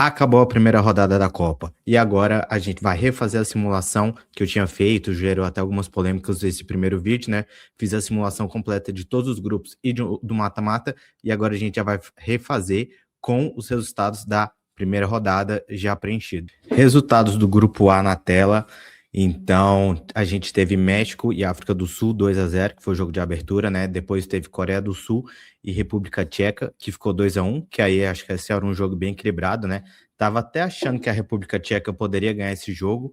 Acabou a primeira rodada da Copa e agora a gente vai refazer a simulação que eu tinha feito, gerou até algumas polêmicas desse primeiro vídeo, né? Fiz a simulação completa de todos os grupos e do mata-mata e agora a gente já vai refazer com os resultados da primeira rodada já preenchido. Resultados do grupo A na tela. Então, a gente teve México e África do Sul 2-0, que foi o jogo de abertura, né? Depois teve Coreia do Sul e República Tcheca, que ficou 2-1, que aí acho que esse era um jogo bem equilibrado, né? Tava até achando que a República Tcheca poderia ganhar esse jogo,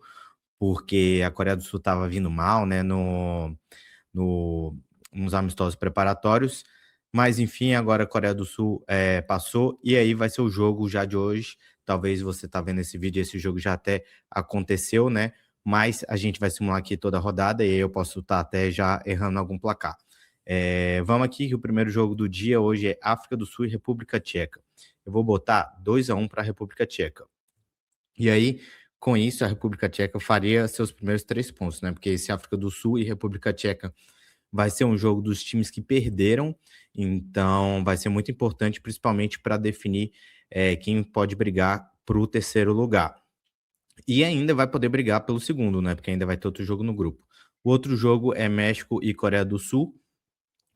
porque a Coreia do Sul estava vindo mal, né, no, nos amistosos preparatórios. Mas enfim, agora a Coreia do Sul passou, e aí vai ser o jogo já de hoje. Talvez você tá vendo esse vídeo, esse jogo já até aconteceu, né? Mas a gente vai simular aqui toda a rodada e aí eu posso estar até já errando algum placar. Vamos aqui que o primeiro jogo do dia hoje é África do Sul e República Tcheca. Eu vou botar 2-1 para a República Tcheca. E aí, com isso, a República Tcheca faria seus primeiros 3 pontos, né? Porque esse África do Sul e República Tcheca vai ser um jogo dos times que perderam, então vai ser muito importante, principalmente para definir quem pode brigar para o terceiro lugar. E ainda vai poder brigar pelo segundo, né? Porque ainda vai ter outro jogo no grupo. O outro jogo é México e Coreia do Sul.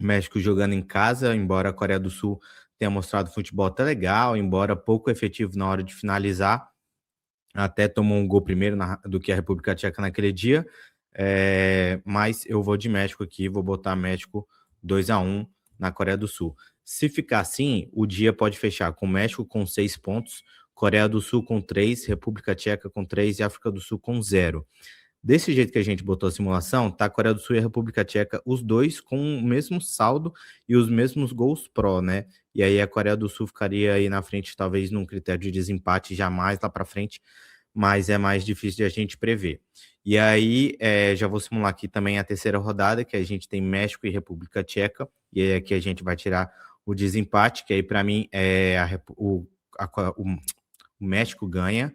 México jogando em casa, embora a Coreia do Sul tenha mostrado futebol até legal, embora pouco efetivo na hora de finalizar, até tomou um gol primeiro do que a República Tcheca naquele dia, mas eu vou de México aqui, vou botar México 2-1 na Coreia do Sul. Se ficar assim, o dia pode fechar com México com 6 pontos, Coreia do Sul com 3, República Tcheca com 3 e África do Sul com 0. Desse jeito que a gente botou a simulação, tá a Coreia do Sul e a República Tcheca, os dois com o mesmo saldo e os mesmos gols pró, né? E aí a Coreia do Sul ficaria aí na frente, talvez num critério de desempate jamais lá para frente, mas é mais difícil de a gente prever. E aí, já vou simular aqui também a terceira rodada, que a gente tem México e República Tcheca, e aí aqui a gente vai tirar o desempate, que aí para mim o México ganha.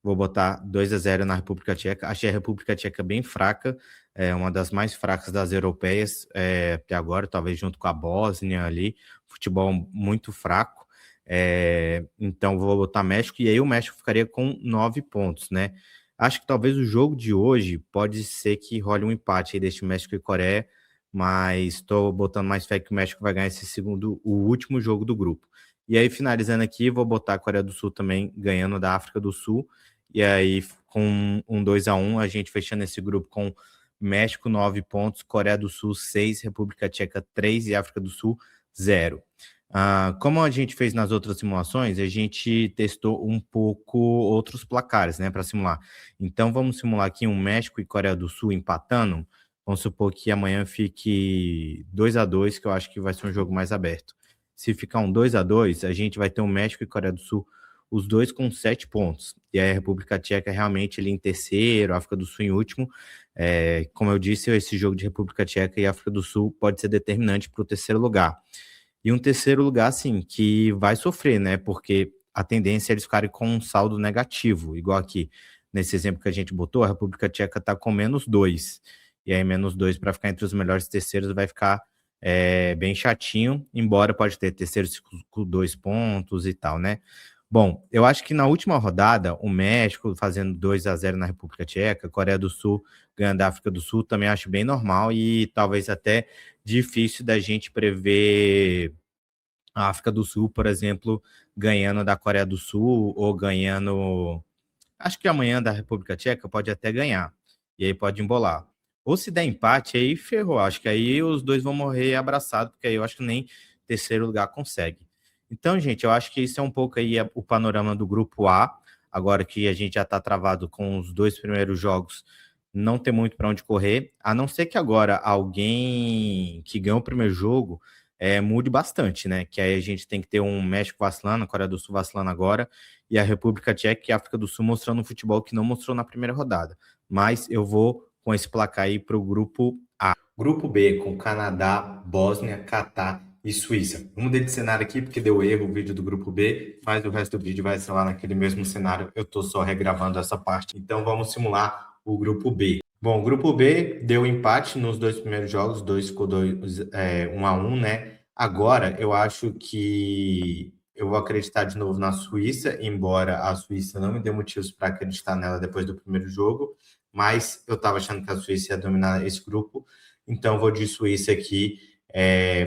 Vou botar 2-0 na República Tcheca. Achei a República Tcheca bem fraca, uma das mais fracas das europeias até agora, talvez junto com a Bósnia ali, futebol muito fraco. Então vou botar México, e aí o México ficaria com 9 pontos, né? Acho que talvez o jogo de hoje pode ser que role um empate aí deste México e Coreia, mas estou botando mais fé que o México vai ganhar esse segundo, o último jogo do grupo. E aí, finalizando aqui, vou botar a Coreia do Sul também ganhando da África do Sul. E aí, com um 2-1, a gente fechando esse grupo com México 9 pontos, Coreia do Sul 6, República Tcheca 3 e África do Sul 0. Como a gente fez nas outras simulações, a gente testou um pouco outros placares, né, para simular. Então, vamos simular aqui um México e Coreia do Sul empatando. Vamos supor que amanhã fique 2-2, que eu acho que vai ser um jogo mais aberto. Se ficar um 2-2, a gente vai ter um México e Coreia do Sul, os dois com 7 pontos. E aí a República Tcheca realmente ali em terceiro, a África do Sul em último. Como eu disse, esse jogo de República Tcheca e África do Sul pode ser determinante para o terceiro lugar. E um terceiro lugar, assim, que vai sofrer, né? Porque a tendência é eles ficarem com um saldo negativo, igual aqui. Nesse exemplo que a gente botou, a República Tcheca está com -2. E aí, -2 para ficar entre os melhores terceiros vai ficar bem chatinho, embora pode ter terceiros com 2 pontos e tal, né? Bom, eu acho que na última rodada, o México fazendo 2-0 na República Tcheca, a Coreia do Sul ganhando da África do Sul, também acho bem normal e talvez até difícil da gente prever a África do Sul, por exemplo, ganhando da Coreia do Sul ou ganhando. Acho que amanhã da República Tcheca pode até ganhar. E aí pode embolar. Ou se der empate, aí ferrou. Acho que aí os dois vão morrer abraçados, porque aí eu acho que nem terceiro lugar consegue. Então, gente, eu acho que isso é um pouco aí o panorama do grupo A. Agora que a gente já está travado com os 2 primeiros jogos, não tem muito para onde correr, a não ser que agora alguém que ganhou o primeiro jogo mude bastante, né? Que aí a gente tem que ter um México vacilando, a Coreia do Sul vacilando agora, e a República Tcheca e a África do Sul mostrando um futebol que não mostrou na primeira rodada. Mas eu vou com esse placar aí para o grupo A. Grupo B, com Canadá, Bósnia, Catar e Suíça. Vamos mudar de cenário aqui porque deu erro o vídeo do grupo B, mas o resto do vídeo vai ser lá naquele mesmo cenário. Eu estou só regravando essa parte. Então vamos simular o grupo B. Bom, o grupo B deu empate nos 2 primeiros jogos, 1-1, né? Agora eu acho que eu vou acreditar de novo na Suíça, embora a Suíça não me dê motivos para acreditar nela depois do primeiro jogo, mas eu estava achando que a Suíça ia dominar esse grupo, então vou de Suíça aqui,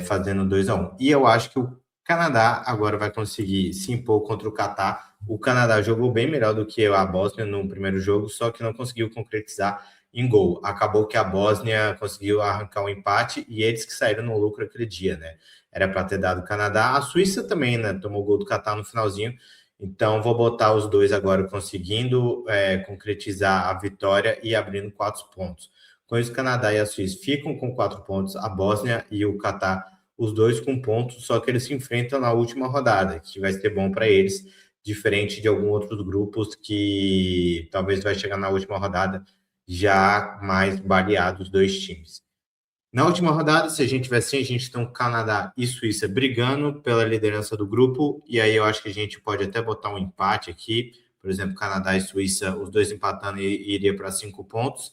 fazendo 2-1. E eu acho que o Canadá agora vai conseguir se impor contra o Catar. O Canadá jogou bem melhor do que a Bósnia no primeiro jogo, só que não conseguiu concretizar em gol. Acabou que a Bósnia conseguiu arrancar um empate e eles que saíram no lucro aquele dia, né? Era para ter dado o Canadá. A Suíça também, né? Tomou o gol do Catar no finalzinho. Então, vou botar os dois agora conseguindo concretizar a vitória e abrindo 4 pontos. Com isso, o Canadá e a Suíça ficam com 4 pontos, a Bósnia e o Catar, os dois com pontos, só que eles se enfrentam na última rodada, que vai ser bom para eles, diferente de alguns outros grupos que talvez vai chegar na última rodada já mais baleados os dois times. Na última rodada, se a gente tiver assim, a gente tem o Canadá e Suíça brigando pela liderança do grupo, e aí eu acho que a gente pode até botar um empate aqui, por exemplo, Canadá e Suíça, os dois empatando e iria para 5 pontos,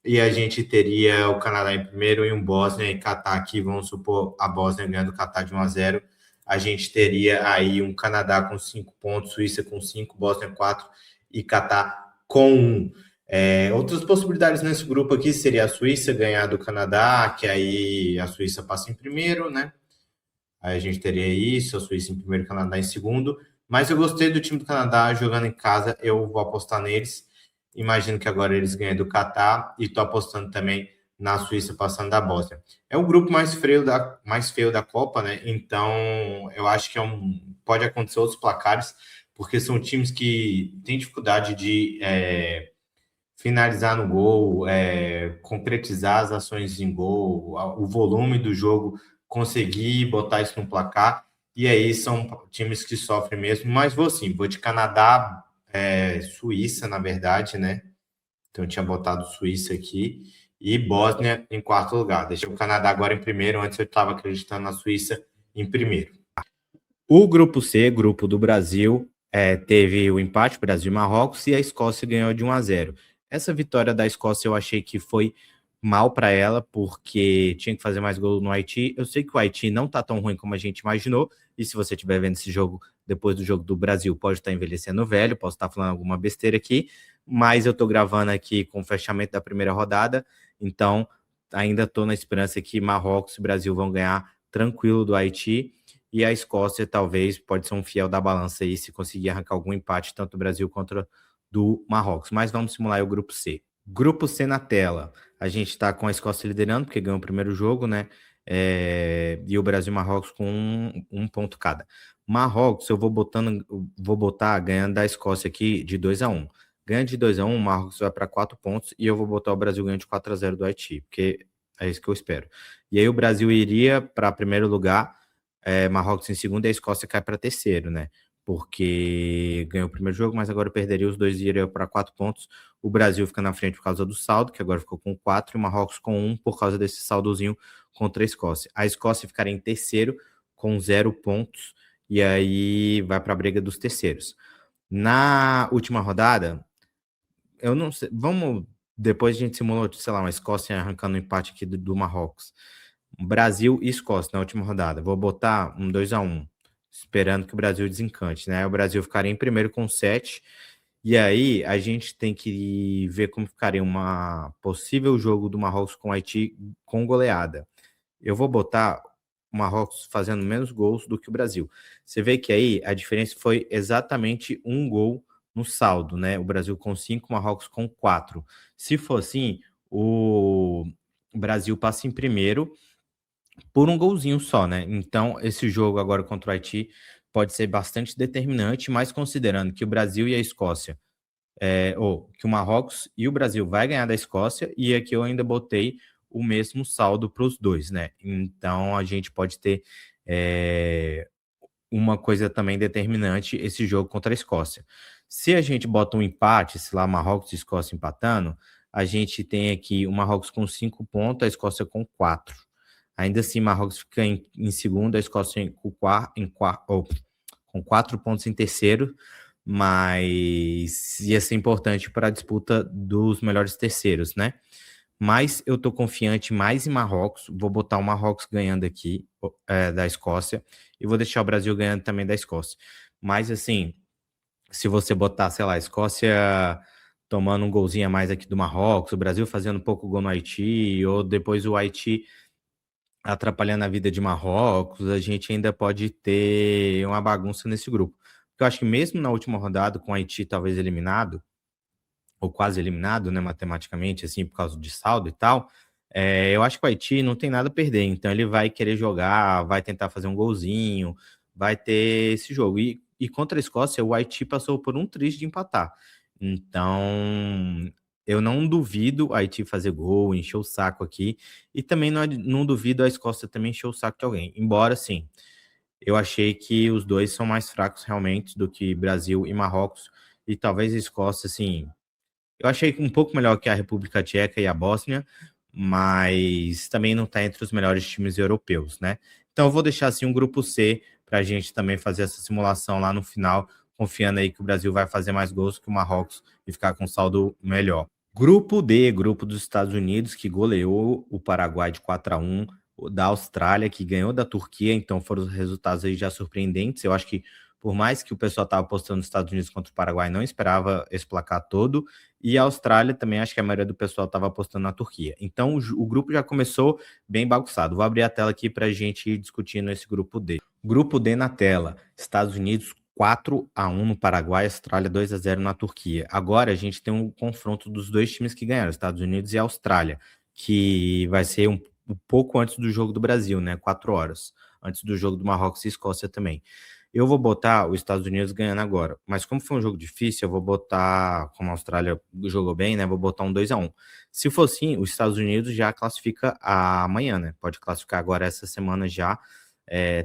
e a gente teria o Canadá em primeiro e um Bósnia e Catar aqui, vamos supor a Bósnia ganhando o Catar de 1-0, a gente teria aí um Canadá com 5 pontos, Suíça com 5, Bósnia 4 e Catar com 1. Outras possibilidades nesse grupo aqui seria a Suíça ganhar do Canadá, que aí a Suíça passa em primeiro, né? Aí a gente teria isso, a Suíça em primeiro, o Canadá em segundo. Mas eu gostei do time do Canadá jogando em casa, eu vou apostar neles. Imagino que agora eles ganhem do Catar e estou apostando também na Suíça passando da Bósnia. É o grupo mais feio da Copa, né? Então eu acho que pode acontecer outros placares, porque são times que têm dificuldade de finalizar no gol, concretizar as ações em gol, o volume do jogo, conseguir botar isso no placar. E aí são times que sofrem mesmo. Mas vou de Canadá, Suíça, na verdade, né? Então eu tinha botado Suíça aqui e Bósnia em quarto lugar. Deixei o Canadá agora em primeiro, antes eu estava acreditando na Suíça em primeiro. O grupo C, grupo do Brasil, teve o empate Brasil e Marrocos e a Escócia ganhou de 1-0. Essa vitória da Escócia eu achei que foi mal para ela, porque tinha que fazer mais gol no Haiti. Eu sei que o Haiti não tá tão ruim como a gente imaginou, e se você estiver vendo esse jogo depois do jogo do Brasil, pode estar envelhecendo velho, posso estar falando alguma besteira aqui, mas eu tô gravando aqui com o fechamento da primeira rodada, então ainda tô na esperança que Marrocos e Brasil vão ganhar tranquilo do Haiti, e a Escócia talvez pode ser um fiel da balança aí se conseguir arrancar algum empate, tanto do Brasil quanto do Marrocos. Mas vamos simular o grupo C. Grupo C na tela. A gente está com a Escócia liderando, porque ganhou o primeiro jogo, né? E o Brasil e Marrocos com um ponto cada. Marrocos, eu vou botar ganhando da Escócia aqui de 2-1. Ganha de 2-1, o Marrocos vai para 4 pontos e eu vou botar o Brasil ganhando de 4-0 do Haiti, porque é isso que eu espero. E aí o Brasil iria para primeiro lugar, Marrocos em segundo e a Escócia cai para terceiro, né? Porque ganhou o primeiro jogo, mas agora perderia, os dois iriam para 4 pontos. O Brasil fica na frente por causa do saldo, que agora ficou com 4, e o Marrocos com 1 por causa desse saldozinho contra a Escócia. A Escócia ficaria em terceiro com 0 pontos, e aí vai para a briga dos terceiros. Na última rodada, eu não sei, depois a gente simulou, sei lá, uma Escócia arrancando um empate aqui do Marrocos. Brasil e Escócia na última rodada. Vou botar um 2-1, esperando que o Brasil desencante, né? O Brasil ficaria em primeiro com 7. E aí a gente tem que ver como ficaria uma possível jogo do Marrocos com o Haiti com goleada. Eu vou botar o Marrocos fazendo menos gols do que o Brasil. Você vê que aí a diferença foi exatamente um gol no saldo, né? O Brasil com 5, o Marrocos com 4. Se for assim, o Brasil passa em primeiro por um golzinho só, né? Então, esse jogo agora contra o Haiti pode ser bastante determinante, mas considerando que o Brasil e a Escócia, ou que o Marrocos e o Brasil vai ganhar da Escócia, e aqui eu ainda botei o mesmo saldo para os dois, né? Então, a gente pode ter uma coisa também determinante, esse jogo contra a Escócia. Se a gente bota um empate, sei lá, Marrocos e Escócia empatando, a gente tem aqui o Marrocos com 5 pontos, a Escócia com 4. Ainda assim, Marrocos fica em segundo, a Escócia com 4 pontos em terceiro, mas ia ser importante para a disputa dos melhores terceiros, né? mas eu tô confiante mais em Marrocos. Vou botar o Marrocos ganhando aqui, da Escócia, e vou deixar o Brasil ganhando também da Escócia. Mas assim, se você botar, sei lá, a Escócia tomando um golzinho a mais aqui do Marrocos, o Brasil fazendo pouco gol no Haiti, ou depois o Haiti atrapalhando a vida de Marrocos, a gente ainda pode ter uma bagunça nesse grupo. Porque eu acho que mesmo na última rodada, com o Haiti talvez eliminado, ou quase eliminado, né, matematicamente, assim, por causa de saldo e tal, eu acho que o Haiti não tem nada a perder, então ele vai querer jogar, vai tentar fazer um golzinho, vai ter esse jogo. E contra a Escócia, o Haiti passou por um triz de empatar. Então, eu não duvido o Haiti fazer gol, encher o saco aqui, e também não duvido a Escócia também encher o saco de alguém. Embora, sim, eu achei que os dois são mais fracos realmente do que Brasil e Marrocos, e talvez a Escócia, assim, eu achei um pouco melhor que a República Tcheca e a Bósnia, mas também não está entre os melhores times europeus, né? Então eu vou deixar assim um grupo C para a gente também fazer essa simulação lá no final, confiando aí que o Brasil vai fazer mais gols que o Marrocos e ficar com saldo melhor. Grupo D, grupo dos Estados Unidos, que goleou o Paraguai de 4-1, o da Austrália, que ganhou da Turquia, então foram os resultados aí já surpreendentes. Eu acho que, por mais que o pessoal estava apostando nos Estados Unidos contra o Paraguai, não esperava esse placar todo. E a Austrália também, acho que a maioria do pessoal estava apostando na Turquia. Então o grupo já começou bem bagunçado. Vou abrir a tela aqui para a gente ir discutindo esse grupo D. Grupo D na tela: Estados Unidos 4-1 no Paraguai, Austrália 2-0 na Turquia. Agora a gente tem um confronto dos dois times que ganharam, Estados Unidos e Austrália, que vai ser um pouco antes do jogo do Brasil, né? 4 horas, antes do jogo do Marrocos e Escócia também. Eu vou botar os Estados Unidos ganhando agora, mas como foi um jogo difícil, eu vou botar, como a Austrália jogou bem, né? Vou botar um 2-1. Se for assim, os Estados Unidos já classifica amanhã, né? Pode classificar agora essa semana já.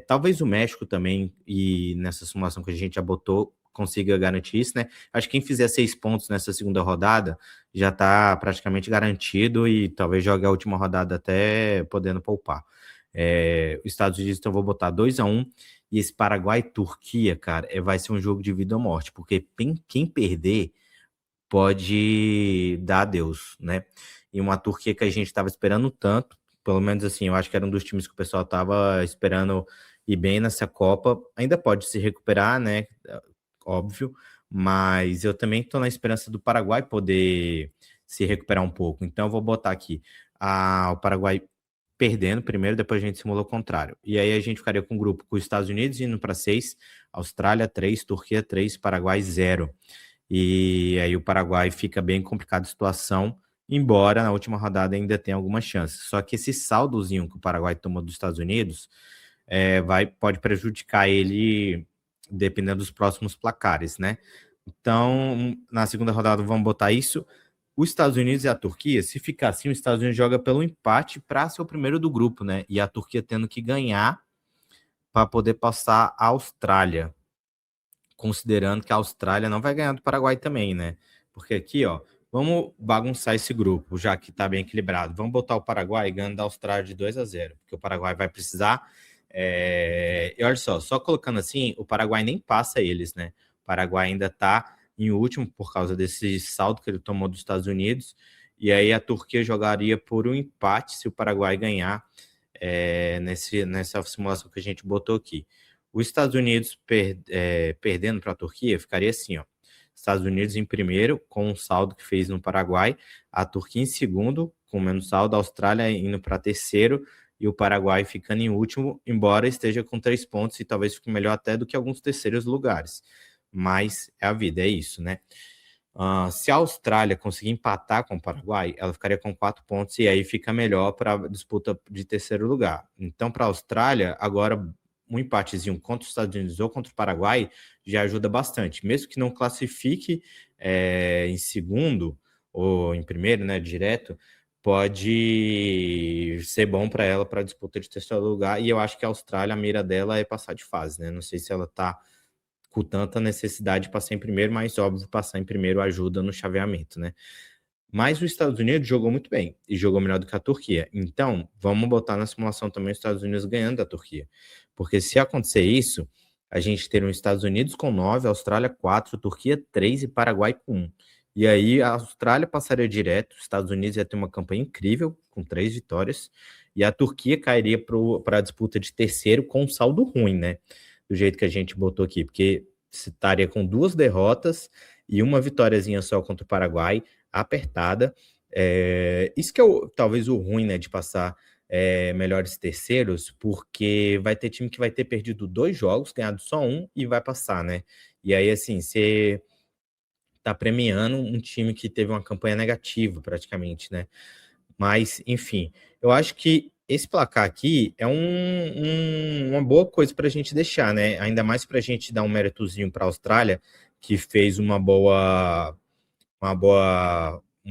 Talvez o México também, e nessa simulação que a gente já botou, consiga garantir isso, né? Acho que quem fizer 6 pontos nessa segunda rodada já está praticamente garantido e talvez jogue a última rodada até podendo poupar. Os Estados Unidos, então, eu vou botar 2-1. E esse Paraguai e Turquia, cara, vai ser um jogo de vida ou morte, porque quem perder pode dar adeus, né? E uma Turquia que a gente estava esperando tanto, pelo menos assim, eu acho que era um dos times que o pessoal estava esperando ir bem nessa Copa, ainda pode se recuperar, né? Óbvio, mas eu também estou na esperança do Paraguai poder se recuperar um pouco. Então eu vou botar aqui o Paraguai perdendo primeiro, depois a gente simula o contrário. E aí a gente ficaria com o grupo com os Estados Unidos indo para 6, Austrália 3, Turquia 3, Paraguai 0. E aí o Paraguai fica bem complicada a situação, embora na última rodada ainda tenha algumas chances. Só que esse saldozinho que o Paraguai tomou dos Estados Unidos pode prejudicar ele dependendo dos próximos placares, né? Então, na segunda rodada vamos botar isso. Os Estados Unidos e a Turquia, se ficar assim, os Estados Unidos joga pelo empate para ser o primeiro do grupo, né? E a Turquia tendo que ganhar para poder passar a Austrália, considerando que a Austrália não vai ganhar do Paraguai também, né? Porque aqui, ó, vamos bagunçar esse grupo, já que tá bem equilibrado. Vamos botar o Paraguai ganhando da Austrália de 2-0, porque o Paraguai vai precisar. E olha só colocando assim, o Paraguai nem passa eles, né? O Paraguai ainda tá em último por causa desse saldo que ele tomou dos Estados Unidos. E aí a Turquia jogaria por um empate se o Paraguai ganhar nessa simulação que a gente botou aqui. Os Estados Unidos perdendo para a Turquia ficaria assim, ó. Estados Unidos em primeiro, com o saldo que fez no Paraguai, a Turquia em segundo, com menos saldo, a Austrália indo para terceiro e o Paraguai ficando em último, embora esteja com 3 pontos e talvez fique melhor até do que alguns terceiros lugares. Mas é a vida, é isso, né? Se a Austrália conseguir empatar com o Paraguai, ela ficaria com 4 pontos e aí fica melhor para a disputa de terceiro lugar. Então, para a Austrália, agora um empatezinho contra os Estados Unidos ou contra o Paraguai já ajuda bastante. Mesmo que não classifique em segundo ou em primeiro, né, direto, pode ser bom para ela para a disputa de terceiro lugar. E eu acho que a Austrália, a mira dela é passar de fase, né? Não sei se ela está com tanta necessidade de passar em primeiro, mas óbvio, passar em primeiro ajuda no chaveamento, né? Mas os Estados Unidos jogou muito bem e jogou melhor do que a Turquia. Então, vamos botar na simulação também os Estados Unidos ganhando da Turquia. Porque se acontecer isso, a gente ter os Estados Unidos com 9, Austrália 4, Turquia 3 e Paraguai com 1. E aí a Austrália passaria direto, os Estados Unidos ia ter uma campanha incrível, com 3 vitórias, e a Turquia cairia para a disputa de terceiro com um saldo ruim, né? Do jeito que a gente botou aqui, porque se estaria com 2 derrotas e uma vitóriazinha só contra o Paraguai, apertada. Isso que é talvez o ruim, né, de passar melhores terceiros, porque vai ter time que vai ter perdido 2 jogos, ganhado só um e vai passar, né? E aí, assim, você tá premiando um time que teve uma campanha negativa, praticamente, né? Mas, enfim, eu acho que esse placar aqui é uma boa coisa para a gente deixar, né? Ainda mais para a gente dar um méritozinho para a Austrália, que fez um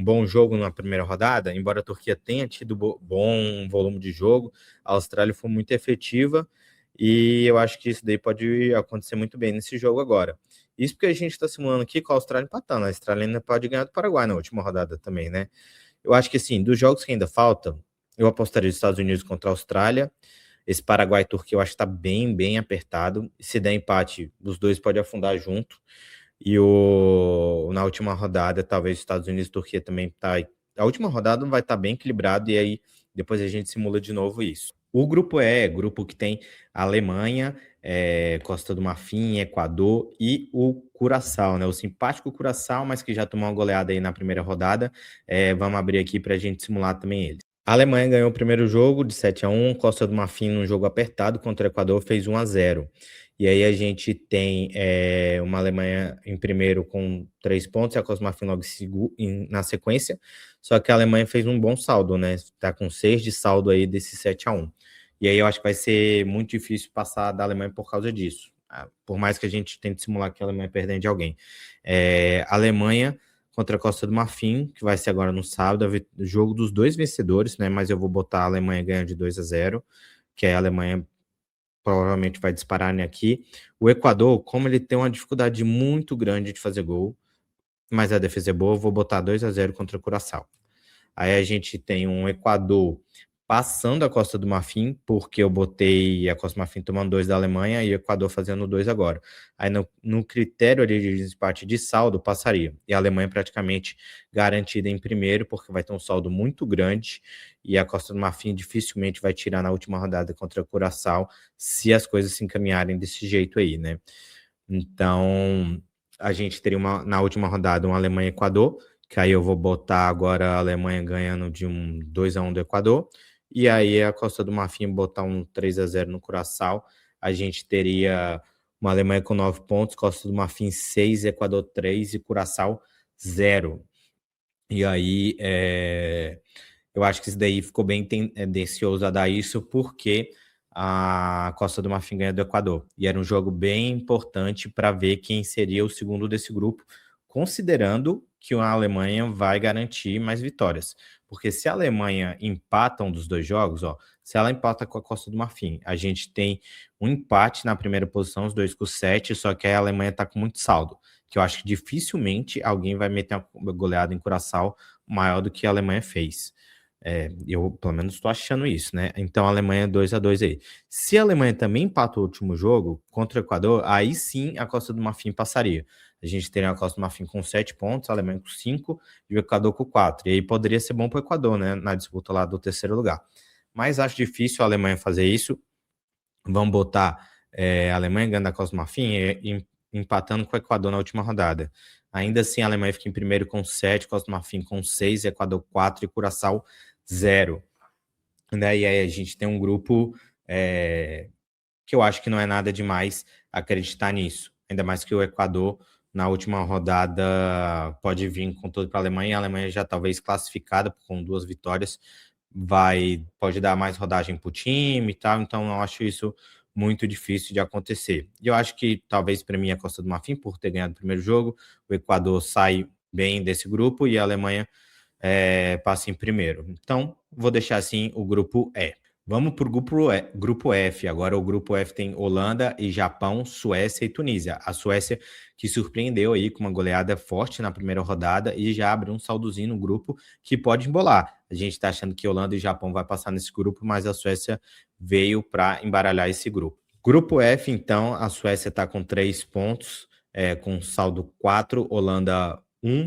bom jogo na primeira rodada, embora a Turquia tenha tido bom volume de jogo, a Austrália foi muito efetiva e eu acho que isso daí pode acontecer muito bem nesse jogo agora. Isso porque a gente está simulando aqui com a Austrália empatando, a Austrália ainda pode ganhar do Paraguai na última rodada também, né? Eu acho que, assim, dos jogos que ainda faltam, eu apostaria nos Estados Unidos contra a Austrália. Esse Paraguai e Turquia eu acho que está bem, bem apertado. Se der empate, os dois podem afundar junto. E na última rodada, talvez Estados Unidos e Turquia também tá. A última rodada vai estar bem equilibrado e aí depois a gente simula de novo isso. O grupo grupo que tem a Alemanha, Costa do Marfim, Equador e o Curaçao, né? O simpático Curaçao, mas que já tomou uma goleada aí na primeira rodada. Vamos abrir aqui para a gente simular também ele. A Alemanha ganhou o primeiro jogo de 7-1, Costa do Marfim num jogo apertado contra o Equador fez 1-0. E aí a gente tem uma Alemanha em primeiro com 3 pontos e a Costa do Marfim logo na sequência. Só que a Alemanha fez um bom saldo, né? Tá com 6 de saldo aí desse 7-1. E aí eu acho que vai ser muito difícil passar da Alemanha por causa disso. Por mais que a gente tente simular que a Alemanha perdendo de alguém. A Alemanha contra a Costa do Marfim, que vai ser agora no sábado, jogo dos 2 vencedores, né? Mas eu vou botar a Alemanha ganhando de 2-0, que aí a Alemanha provavelmente vai disparar aqui. O Equador, como ele tem uma dificuldade muito grande de fazer gol, mas a defesa é boa, eu vou botar 2-0 contra o Curaçao. Aí a gente tem um Equador passando a Costa do Marfim, porque eu botei a Costa do Marfim tomando 2 da Alemanha e o Equador fazendo 2 agora. Aí no critério ali de desempate de saldo, passaria. E a Alemanha praticamente garantida em primeiro, porque vai ter um saldo muito grande e a Costa do Marfim dificilmente vai tirar na última rodada contra o Curaçao, se as coisas se encaminharem desse jeito aí, né? Então, a gente teria na última rodada uma Alemanha e Equador, que aí eu vou botar agora a Alemanha ganhando de um 2-1 do Equador, e aí a Costa do Marfim botar um 3-0 no Curaçao, a gente teria uma Alemanha com 9 pontos, Costa do Marfim 6, Equador 3 e Curaçao 0. E aí, eu acho que isso daí ficou bem tendencioso a dar isso, porque a Costa do Marfim ganha do Equador. E era um jogo bem importante para ver quem seria o segundo desse grupo, considerando que a Alemanha vai garantir mais vitórias. Porque se a Alemanha empata um dos 2 jogos, se ela empata com a Costa do Marfim, a gente tem um empate na primeira posição, os 2 com 7, só que a Alemanha está com muito saldo, que eu acho que dificilmente alguém vai meter uma goleada em Curaçao maior do que a Alemanha fez. Eu, pelo menos, estou achando isso, né? Então, a Alemanha 2-2 aí. Se a Alemanha também empata o último jogo contra o Equador, aí sim a Costa do Marfim passaria. A gente teria a Costa do Marfim com 7 pontos, a Alemanha com 5 e o Equador com 4. E aí poderia ser bom para o Equador, né? Na disputa lá do terceiro lugar. Mas acho difícil a Alemanha fazer isso. Vamos botar a Alemanha ganhando a Costa do Marfim e empatando com o Equador na última rodada. Ainda assim, a Alemanha fica em primeiro com 7, Costa do Marfim com 6, Equador 4 e Curaçao 0. Né? E aí a gente tem um grupo que eu acho que não é nada demais acreditar nisso. Ainda mais que o Equador, na última rodada, pode vir com tudo para a Alemanha. A Alemanha já talvez classificada com 2 vitórias, pode dar mais rodagem para o time e tal. Então, eu acho isso muito difícil de acontecer. E eu acho que talvez para mim a Costa do Marfim, por ter ganhado o primeiro jogo, o Equador sai bem desse grupo e a Alemanha passa em primeiro. Então, vou deixar assim o grupo E. Vamos para o grupo F. Agora o grupo F tem Holanda e Japão, Suécia e Tunísia. A Suécia que surpreendeu aí com uma goleada forte na primeira rodada e já abre um saldozinho no grupo que pode embolar. A gente está achando que Holanda e Japão vai passar nesse grupo, mas a Suécia veio para embaralhar esse grupo. Grupo F, então, a Suécia está com 3 pontos, com saldo 4, Holanda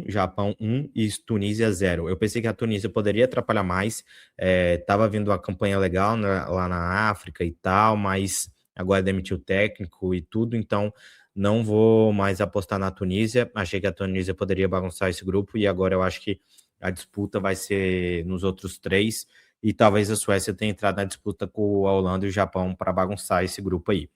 Japão 1 e Tunísia 0. Eu pensei que a Tunísia poderia atrapalhar mais, estava vindo uma campanha legal lá na África e tal, mas agora demitiu o técnico e tudo, então não vou mais apostar na Tunísia. Achei que a Tunísia poderia bagunçar esse grupo e agora eu acho que a disputa vai ser nos outros 3 e talvez a Suécia tenha entrado na disputa com a Holanda e o Japão para bagunçar esse grupo aí.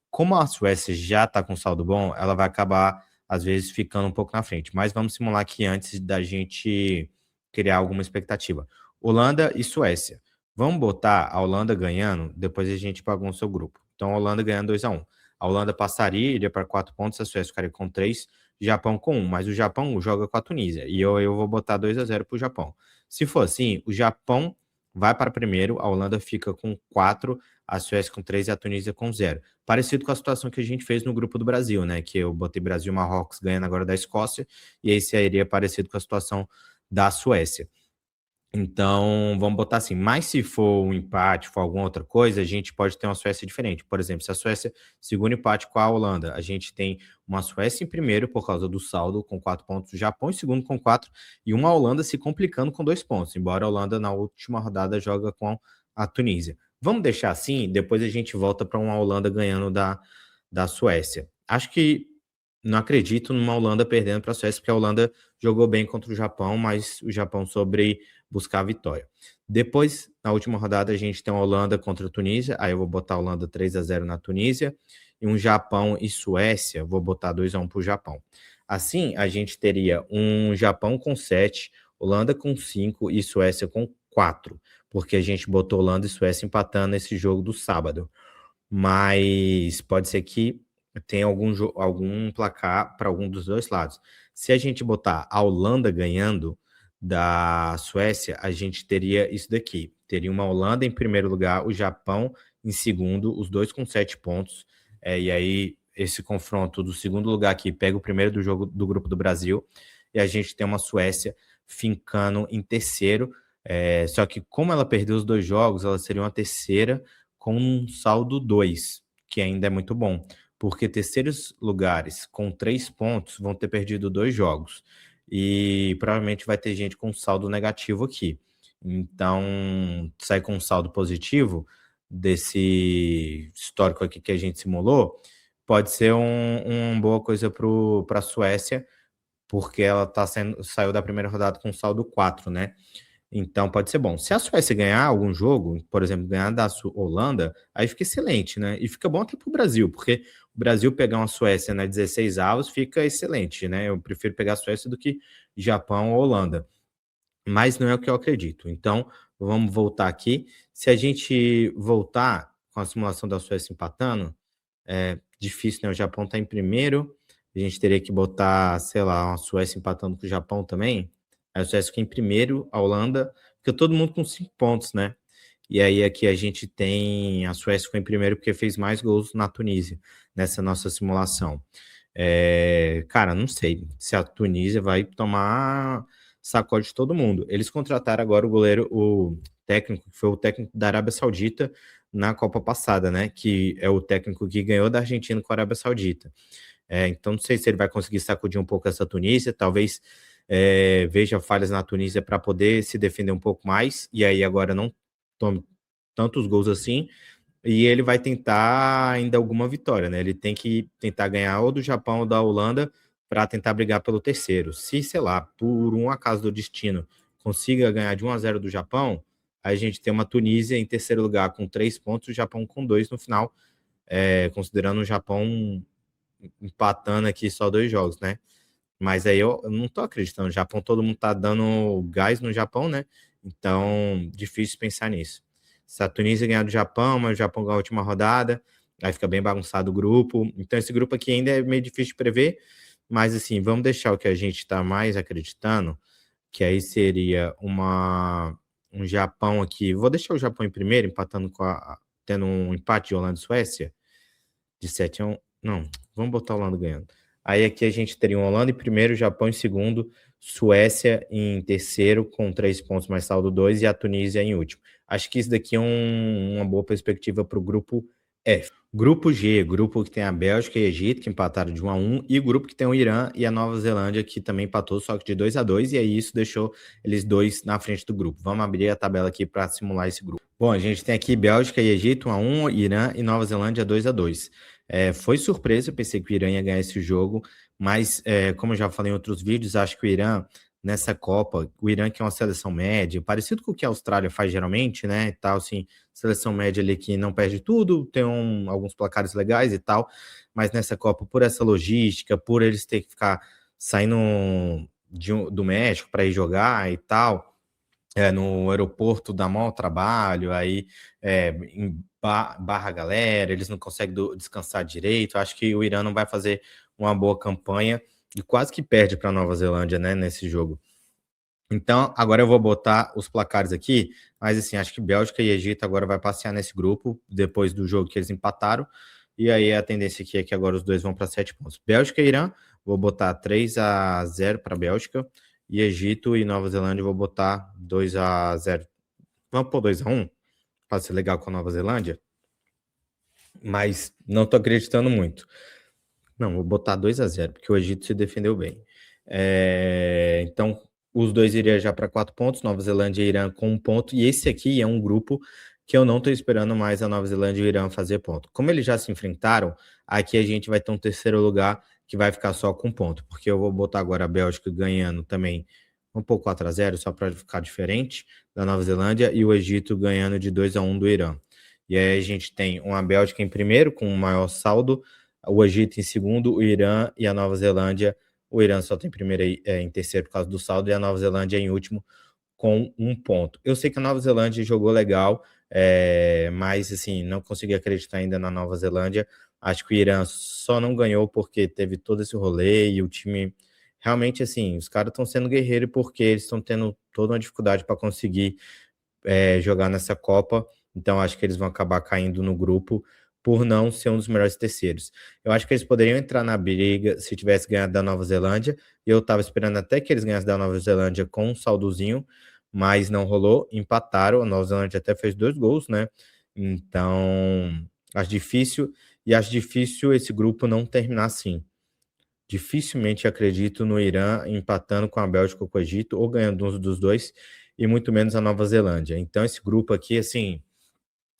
Como a Suécia já está com saldo bom, ela vai acabar, às vezes, ficando um pouco na frente. Mas vamos simular aqui antes da gente criar alguma expectativa. Holanda e Suécia. Vamos botar a Holanda ganhando, depois a gente bagunça o grupo. Então, a Holanda ganhando 2-1. A Holanda passaria, iria para 4 pontos, a Suécia ficaria com 3, Japão com 1. Mas o Japão joga com a Tunísia. E eu vou botar 2-0 para o Japão. Se for assim, o Japão vai para primeiro, a Holanda fica com 4, a Suécia com 3 e a Tunísia com 0. Parecido com a situação que a gente fez no grupo do Brasil, né? Que eu botei Brasil e Marrocos ganhando agora da Escócia, e aí seria parecido com a situação da Suécia. Então, vamos botar assim, mas se for um empate, for alguma outra coisa, a gente pode ter uma Suécia diferente. Por exemplo, se a Suécia segundo empate com a Holanda, a gente tem uma Suécia em primeiro por causa do saldo com 4 pontos, o Japão em segundo com 4 e uma Holanda se complicando com 2 pontos, embora a Holanda na última rodada joga com a Tunísia. Vamos deixar assim, depois a gente volta para uma Holanda ganhando da Suécia. Acho que não acredito numa Holanda perdendo para a Suécia, porque a Holanda jogou bem contra o Japão, mas o Japão sobre buscar a vitória. Depois, na última rodada, a gente tem a Holanda contra a Tunísia, aí eu vou botar a Holanda 3-0 na Tunísia, e um Japão e Suécia, vou botar 2-1 para o Japão. Assim, a gente teria um Japão com 7, Holanda com 5 e Suécia com 4, porque a gente botou Holanda e Suécia empatando esse jogo do sábado. Mas pode ser que tenha algum placar para algum dos dois lados. Se a gente botar a Holanda ganhando da Suécia, a gente teria isso daqui. Teria uma Holanda em primeiro lugar, o Japão em segundo, os dois com 7 pontos. E aí, esse confronto do segundo lugar aqui pega o primeiro do jogo do grupo do Brasil. E a gente tem uma Suécia fincando em terceiro. Só que, como ela perdeu os 2 jogos, ela seria uma terceira com um saldo 2, que ainda é muito bom. Porque terceiros lugares com 3 pontos vão ter perdido 2 jogos e provavelmente vai ter gente com saldo negativo aqui. Então, sair com um saldo positivo desse histórico aqui que a gente simulou pode ser uma boa coisa para a Suécia, porque ela saiu da primeira rodada com saldo 4, né? Então pode ser bom. Se a Suécia ganhar algum jogo, por exemplo, ganhar da Holanda, aí fica excelente, né? E fica bom até para o Brasil, porque o Brasil pegar uma Suécia na 16 avos fica excelente, né? Eu prefiro pegar a Suécia do que Japão ou Holanda. Mas não é o que eu acredito. Então, vamos voltar aqui. Se a gente voltar com a simulação da Suécia empatando, é difícil, né? O Japão está em primeiro. A gente teria que botar, sei lá, uma Suécia empatando com o Japão também. Aí a Suécia fica em primeiro, a Holanda, fica todo mundo com 5 pontos, né? E aí aqui a gente tem a Suécia ficou em primeiro porque fez mais gols na Tunísia, nessa nossa simulação. Cara, não sei se a Tunísia vai tomar sacode de todo mundo. Eles contrataram agora o goleiro, o técnico, que foi o técnico da Arábia Saudita na Copa passada, né? Que é o técnico que ganhou da Argentina com a Arábia Saudita. Então não sei se ele vai conseguir sacudir um pouco essa Tunísia, talvez veja falhas na Tunísia para poder se defender um pouco mais, e aí agora não tome tantos gols assim, e ele vai tentar ainda alguma vitória, né? Ele tem que tentar ganhar ou do Japão ou da Holanda para tentar brigar pelo terceiro. Se, sei lá, por um acaso do destino, consiga ganhar de 1-0 do Japão, a gente tem uma Tunísia em terceiro lugar com 3 pontos, o Japão com 2 no final, considerando o Japão empatando aqui só 2 jogos, né? Mas aí eu não tô acreditando. O Japão, todo mundo tá dando gás no Japão, né? Então, difícil pensar nisso. Se a Tunísia ganhar do Japão, mas o Japão ganhar a última rodada, aí fica bem bagunçado o grupo. Então, esse grupo aqui ainda é meio difícil de prever, mas assim, vamos deixar o que a gente tá mais acreditando, que aí seria um Japão aqui. Vou deixar o Japão em primeiro, empatando tendo um empate de Holanda e Suécia, de 7-1. Não, vamos botar a Holanda ganhando. Aí aqui a gente teria um Holanda em primeiro, Japão em segundo, Suécia em terceiro, com 3 pontos mais saldo 2, e a Tunísia em último. Acho que isso daqui é uma boa perspectiva para o grupo F. Grupo G, grupo que tem a Bélgica e Egito, que empataram de 1-1, e o grupo que tem o Irã e a Nova Zelândia, que também empatou, só que de 2-2, e aí isso deixou eles dois na frente do grupo. Vamos abrir a tabela aqui para simular esse grupo. Bom, a gente tem aqui Bélgica e Egito 1-1, Irã e Nova Zelândia 2-2. Foi surpresa, eu pensei que o Irã ia ganhar esse jogo, mas como eu já falei em outros vídeos, acho que o Irã nessa Copa, o Irã que é uma seleção média, parecido com o que a Austrália faz geralmente, né, e tal, assim, seleção média ali que não perde tudo, tem alguns placares legais e tal, mas nessa Copa, por essa logística, por eles ter que ficar saindo do México para ir jogar e tal, no aeroporto dá maior trabalho, aí barra galera, eles não conseguem descansar direito, acho que o Irã não vai fazer uma boa campanha e quase que perde para a Nova Zelândia, né, nesse jogo. Então, agora eu vou botar os placares aqui, mas assim, acho que Bélgica e Egito agora vai passear nesse grupo, depois do jogo que eles empataram, e aí a tendência aqui é que agora os dois vão para 7 pontos. Bélgica e Irã, vou botar 3-0 para a Bélgica, e Egito e Nova Zelândia eu vou botar 2-0. Vamos pôr 2-1, para ser legal com a Nova Zelândia, mas não tô acreditando muito. Não, vou botar 2-0, porque o Egito se defendeu bem. Então, os dois iriam já para 4 pontos, Nova Zelândia e Irã com 1 ponto, e esse aqui é um grupo que eu não estou esperando mais a Nova Zelândia e o Irã fazer ponto. Como eles já se enfrentaram, aqui a gente vai ter um terceiro lugar que vai ficar só com ponto, porque eu vou botar agora a Bélgica ganhando também um pouco 4-0, só para ficar diferente, da Nova Zelândia, e o Egito ganhando de 2-1 do Irã. E aí a gente tem uma Bélgica em primeiro, com o maior saldo, o Egito em segundo, o Irã e a Nova Zelândia. O Irã só tem primeiro em terceiro por causa do saldo, e a Nova Zelândia em último com 1 ponto. Eu sei que a Nova Zelândia jogou legal, mas assim, não consegui acreditar ainda na Nova Zelândia. Acho que o Irã só não ganhou porque teve todo esse rolê e o time realmente assim, os caras estão sendo guerreiros porque eles estão tendo toda uma dificuldade para conseguir jogar nessa Copa, então acho que eles vão acabar caindo no grupo por não ser um dos melhores terceiros. Eu acho que eles poderiam entrar na briga se tivesse ganhado da Nova Zelândia, e eu estava esperando até que eles ganhassem da Nova Zelândia com um saldozinho, mas não rolou, empataram, a Nova Zelândia até fez 2 gols, né? Então, acho difícil esse grupo não terminar assim. Dificilmente acredito no Irã empatando com a Bélgica ou com o Egito, ou ganhando um dos dois, e muito menos a Nova Zelândia. Então, esse grupo aqui, assim,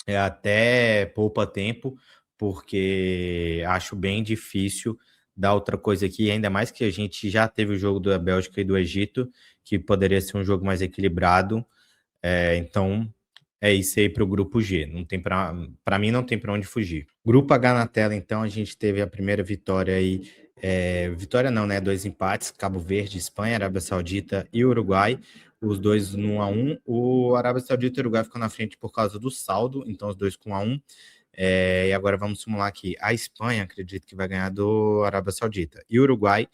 até poupa tempo, porque acho bem difícil dar outra coisa aqui, ainda mais que a gente já teve o jogo da Bélgica e do Egito, que poderia ser um jogo mais equilibrado. Então, é isso aí para o grupo G. Não tem para mim não tem para onde fugir. Grupo H na tela, então, a gente teve a primeira vitória aí. Vitória não, né? 2 empates, Cabo Verde, Espanha, Arábia Saudita e Uruguai. Os dois no 1-1. O Arábia Saudita e o Uruguai ficam na frente por causa do saldo, então os dois com 1-1. E agora vamos simular aqui. A Espanha, acredito que vai ganhar do Arábia Saudita. E o Uruguai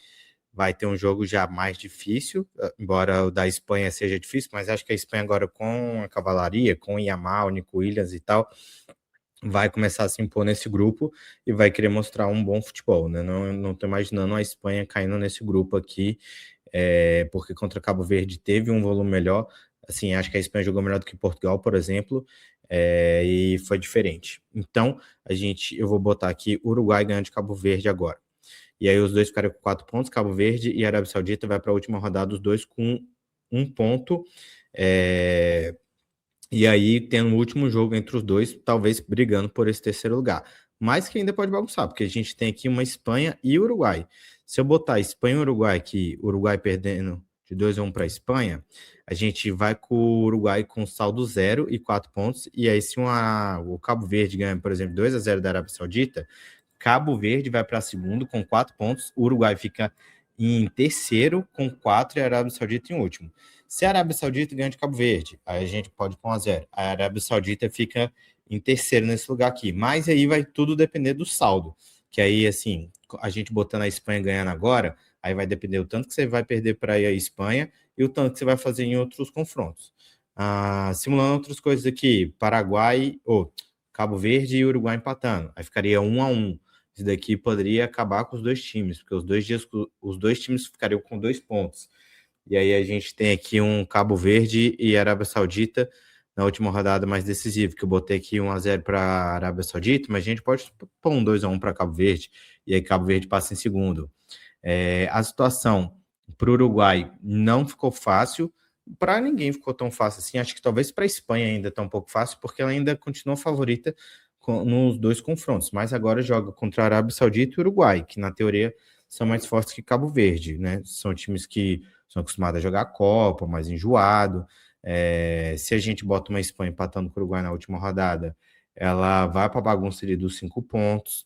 vai ter um jogo já mais difícil, embora o da Espanha seja difícil, mas acho que a Espanha agora com a cavalaria, com o Yamal, Nico Williams e tal, vai começar a se impor nesse grupo e vai querer mostrar um bom futebol, né? Não tô imaginando a Espanha caindo nesse grupo aqui, porque contra Cabo Verde teve um volume melhor. Assim, acho que a Espanha jogou melhor do que Portugal, por exemplo, e foi diferente. Então, eu vou botar aqui Uruguai ganhando de Cabo Verde agora. E aí os dois ficaram com 4 pontos, Cabo Verde e Arábia Saudita vai para a última rodada, os dois com 1 ponto. E aí tem o último jogo entre os dois, talvez brigando por esse terceiro lugar. Mas que ainda pode bagunçar, porque a gente tem aqui uma Espanha e Uruguai. Se eu botar Espanha e Uruguai aqui, Uruguai perdendo de 2-1 para a Espanha, a gente vai com o Uruguai com saldo 0 e 4 pontos. E aí, se o Cabo Verde ganha, por exemplo, 2-0 da Arábia Saudita, Cabo Verde vai para segundo com 4 pontos, o Uruguai fica em terceiro com 4 e a Arábia Saudita em último. Se a Arábia Saudita ganha de Cabo Verde, aí a gente pode pôr 1-0. A Arábia Saudita fica em terceiro nesse lugar aqui. Mas aí vai tudo depender do saldo. Que aí, assim, a gente botando a Espanha ganhando agora, aí vai depender o tanto que você vai perder para a Espanha e o tanto que você vai fazer em outros confrontos. Simulando outras coisas aqui, Paraguai, ou Cabo Verde e Uruguai empatando. Aí ficaria 1-1. Isso daqui poderia acabar com os dois times, porque os dois times ficariam com 2 pontos. E aí a gente tem aqui um Cabo Verde e Arábia Saudita na última rodada mais decisiva, que eu botei aqui 1-0 para a Arábia Saudita, mas a gente pode pôr um 2-1 para Cabo Verde, e aí Cabo Verde passa em segundo. A situação para o Uruguai não ficou fácil, para ninguém ficou tão fácil assim, acho que talvez para a Espanha ainda está um pouco fácil, porque ela ainda continua favorita nos dois confrontos, mas agora joga contra a Arábia Saudita e o Uruguai, que na teoria são mais fortes que Cabo Verde, né? São times que são acostumados a jogar a Copa, mais enjoado. Se a gente bota uma Espanha empatando com o Uruguai na última rodada, ela vai para a bagunça ali dos 5 pontos.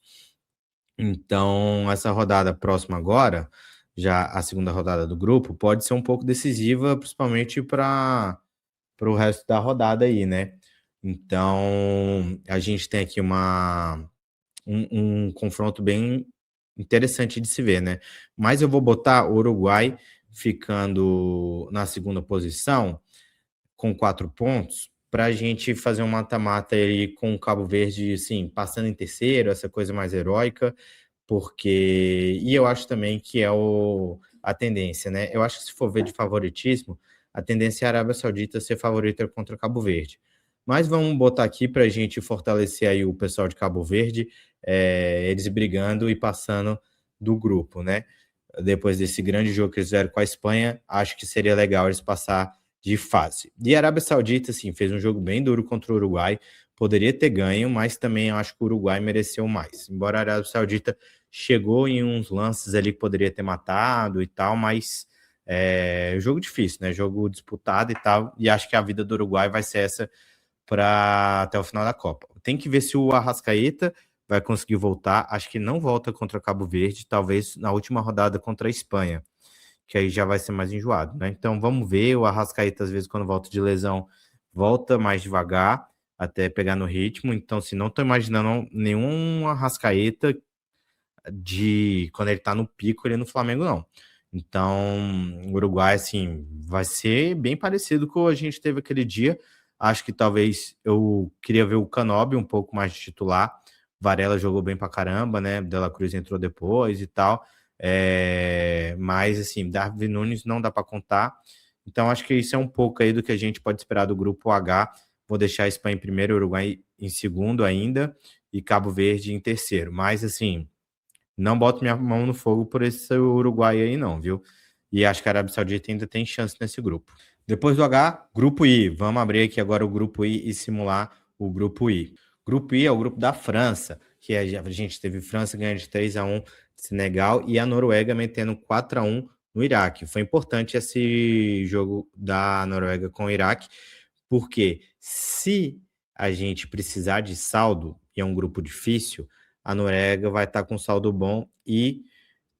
Então, essa rodada próxima agora, já a segunda rodada do grupo, pode ser um pouco decisiva, principalmente para o resto da rodada aí, né? Então, a gente tem aqui um confronto bem interessante de se ver, né? Mas eu vou botar o Uruguai ficando na segunda posição com 4 pontos para a gente fazer um mata-mata aí com o Cabo Verde, assim, passando em terceiro, essa coisa mais heróica, porque... E eu acho também que é a tendência, né? Eu acho que se for ver de favoritismo, a tendência é a Arábia Saudita ser favorita contra o Cabo Verde. Mas vamos botar aqui para a gente fortalecer aí o pessoal de Cabo Verde, eles brigando e passando do grupo, né? Depois desse grande jogo que eles fizeram com a Espanha, acho que seria legal eles passar de fase. E a Arábia Saudita, assim, fez um jogo bem duro contra o Uruguai, poderia ter ganho, mas também eu acho que o Uruguai mereceu mais. Embora a Arábia Saudita chegou em uns lances ali que poderia ter matado e tal, mas jogo difícil, né? Jogo disputado e tal, e acho que a vida do Uruguai vai ser essa para até o final da Copa. Tem que ver se o Arrascaeta vai conseguir voltar. Acho que não volta contra Cabo Verde, talvez na última rodada contra a Espanha, que aí já vai ser mais enjoado, né? Então vamos ver, o Arrascaeta às vezes quando volta de lesão, volta mais devagar, até pegar no ritmo. Então, se não estou imaginando nenhum Arrascaeta de quando ele tá no pico, ele no Flamengo, não. Então, o Uruguai, assim, vai ser bem parecido com o que a gente teve aquele dia. Acho que talvez eu queria ver o Canóbio um pouco mais de titular. Varela jogou bem pra caramba, né? Dela Cruz entrou depois e tal. Mas, assim, Darwin Nunes não dá para contar. Então, acho que isso é um pouco aí do que a gente pode esperar do grupo H. Vou deixar a Espanha em primeiro, o Uruguai em segundo ainda e Cabo Verde em terceiro. Mas, assim, não boto minha mão no fogo por esse Uruguai aí, não, viu? E acho que a Arábia Saudita ainda tem chance nesse grupo. Depois do H, grupo I. Vamos abrir aqui agora o grupo I e simular o grupo I. Grupo I é o grupo da França, que a gente teve França ganhando de 3-1 Senegal e a Noruega metendo 4-1 no Iraque. Foi importante esse jogo da Noruega com o Iraque, porque se a gente precisar de saldo, e é um grupo difícil, a Noruega vai estar com saldo bom e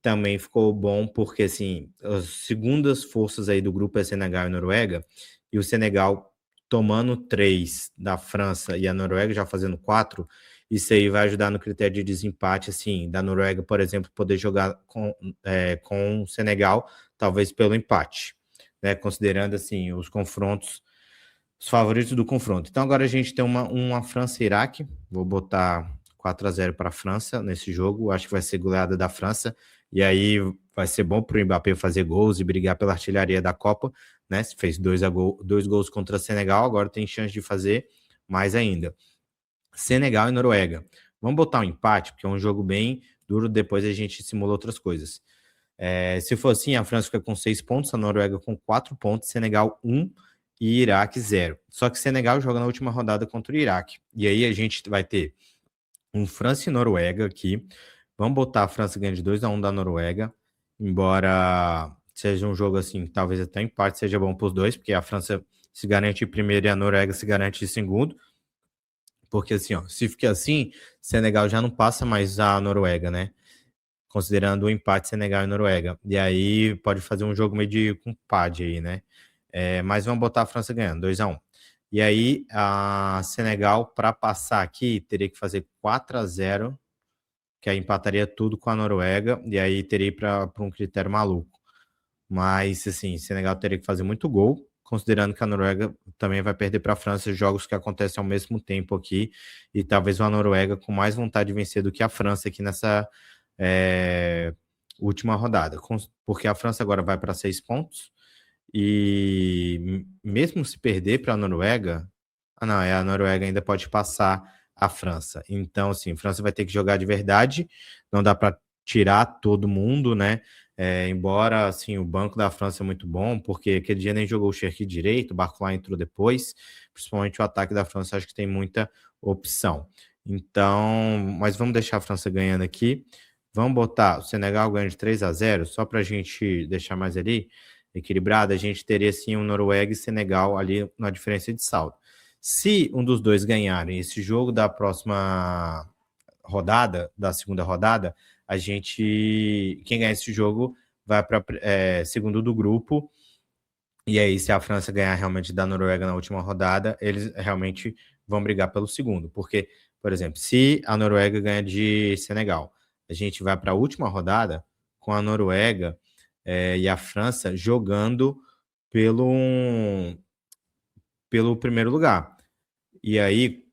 também ficou bom porque, assim, as segundas forças aí do grupo é Senegal e Noruega, e o Senegal tomando 3 da França e a Noruega já fazendo 4, isso aí vai ajudar no critério de desempate, assim, da Noruega, por exemplo, poder jogar com o Senegal, talvez pelo empate, né, considerando, assim, os confrontos, os favoritos do confronto. Então agora a gente tem uma França e Iraque, vou botar 4-0 para a França nesse jogo, acho que vai ser goleada da França, e aí vai ser bom para o Mbappé fazer gols e brigar pela artilharia da Copa, né? Fez 2 gols contra Senegal, agora tem chance de fazer mais ainda. Senegal e Noruega. Vamos botar um empate, porque é um jogo bem duro, depois a gente simula outras coisas. Se for assim, a França fica com 6 pontos, a Noruega com 4 pontos, Senegal 1 e Iraque 0. Só que Senegal joga na última rodada contra o Iraque. E aí a gente vai ter um França e Noruega aqui. Vamos botar a França ganhando de 2-1 da Noruega, embora seja um jogo assim, talvez até empate seja bom para os dois, porque a França se garante em primeiro e a Noruega se garante em segundo. Porque assim, ó, se fica assim, Senegal já não passa mais a Noruega, né? Considerando o empate Senegal e Noruega. E aí pode fazer um jogo meio de compadre aí, né? Mas vamos botar a França ganhando, 2-1. E aí, a Senegal, para passar aqui, teria que fazer 4-0, que aí empataria tudo com a Noruega, e aí teria para um critério maluco. Mas, assim, Senegal teria que fazer muito gol, considerando que a Noruega também vai perder para a França jogos que acontecem ao mesmo tempo aqui, e talvez uma Noruega com mais vontade de vencer do que a França aqui nessa última rodada, porque a França agora vai para 6 pontos, e mesmo se perder para a Noruega, não, a Noruega ainda pode passar a França. Então, assim, a França vai ter que jogar de verdade, não dá para tirar todo mundo, né? Embora, assim, o banco da França é muito bom, porque aquele dia nem jogou o Cherki direito, o Barcola entrou depois, principalmente o ataque da França, acho que tem muita opção. Então, mas vamos deixar a França ganhando aqui. Vamos botar o Senegal ganhando de 3-0, só para a gente deixar mais ali equilibrado, a gente teria sim um Noruega e Senegal ali na diferença de saldo. Se um dos dois ganharem esse jogo da próxima rodada, da segunda rodada, a gente. Quem ganhar esse jogo vai para segundo do grupo. E aí, se a França ganhar realmente da Noruega na última rodada, eles realmente vão brigar pelo segundo. Porque, por exemplo, se a Noruega ganha de Senegal, a gente vai para a última rodada com a Noruega e a França jogando pelo, pelo primeiro lugar. E aí,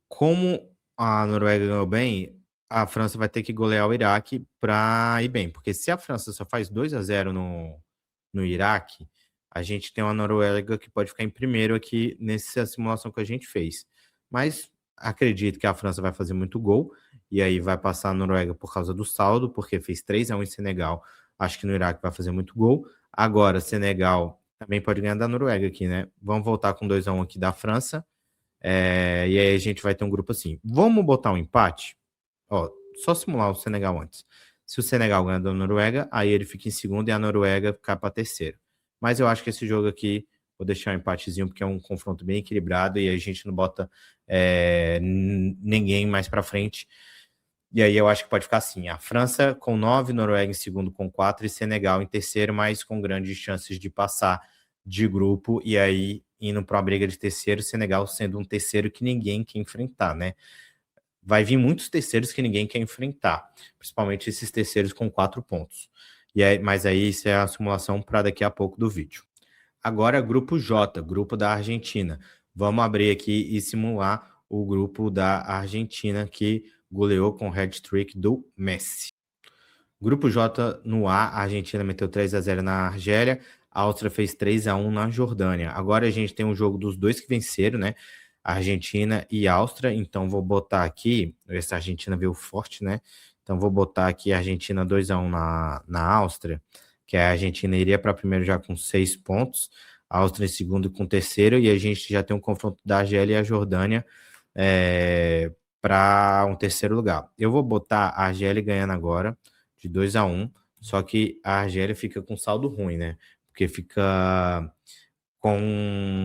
como a Noruega ganhou bem, a França vai ter que golear o Iraque para ir bem. Porque se a França só faz 2-0 no Iraque, a gente tem uma Noruega que pode ficar em primeiro aqui nessa simulação que a gente fez. Mas acredito que a França vai fazer muito gol, e aí vai passar a Noruega por causa do saldo, porque fez 3-1 em Senegal. Acho que no Iraque vai fazer muito gol. Agora, Senegal também pode ganhar da Noruega aqui, né? Vamos voltar com 2-1 aqui da França. E aí a gente vai ter um grupo assim. Vamos botar um empate? Ó, só simular o Senegal antes. Se o Senegal ganha da Noruega, aí ele fica em segundo e a Noruega fica para terceiro. Mas eu acho que esse jogo aqui, vou deixar um empatezinho, porque é um confronto bem equilibrado e a gente não bota ninguém mais para frente. E aí eu acho que pode ficar assim: a França com 9, Noruega em segundo com 4 e Senegal em terceiro, mas com grandes chances de passar de grupo. E aí indo para uma briga de terceiro, Senegal sendo um terceiro que ninguém quer enfrentar, né? Vai vir muitos terceiros que ninguém quer enfrentar, principalmente esses terceiros com 4 pontos. Mas aí isso é a simulação para daqui a pouco do vídeo. Agora, grupo J, grupo da Argentina. Vamos abrir aqui e simular o grupo da Argentina que goleou com o hat-trick do Messi. Grupo J no A, a Argentina meteu 3-0 na Argélia, a Áustria fez 3-1 na Jordânia. Agora a gente tem um jogo dos dois que venceram, né? Argentina e Áustria. Então vou botar aqui, essa Argentina veio forte, né? Então vou botar aqui a Argentina 2-1 na Áustria, que a Argentina iria para primeiro já com 6 pontos, a Áustria em segundo com terceiro, e a gente já tem um confronto da Argélia e a Jordânia para um terceiro lugar. Eu vou botar a Argélia ganhando agora de 2-1, só que a Argélia fica com saldo ruim, né? Porque fica com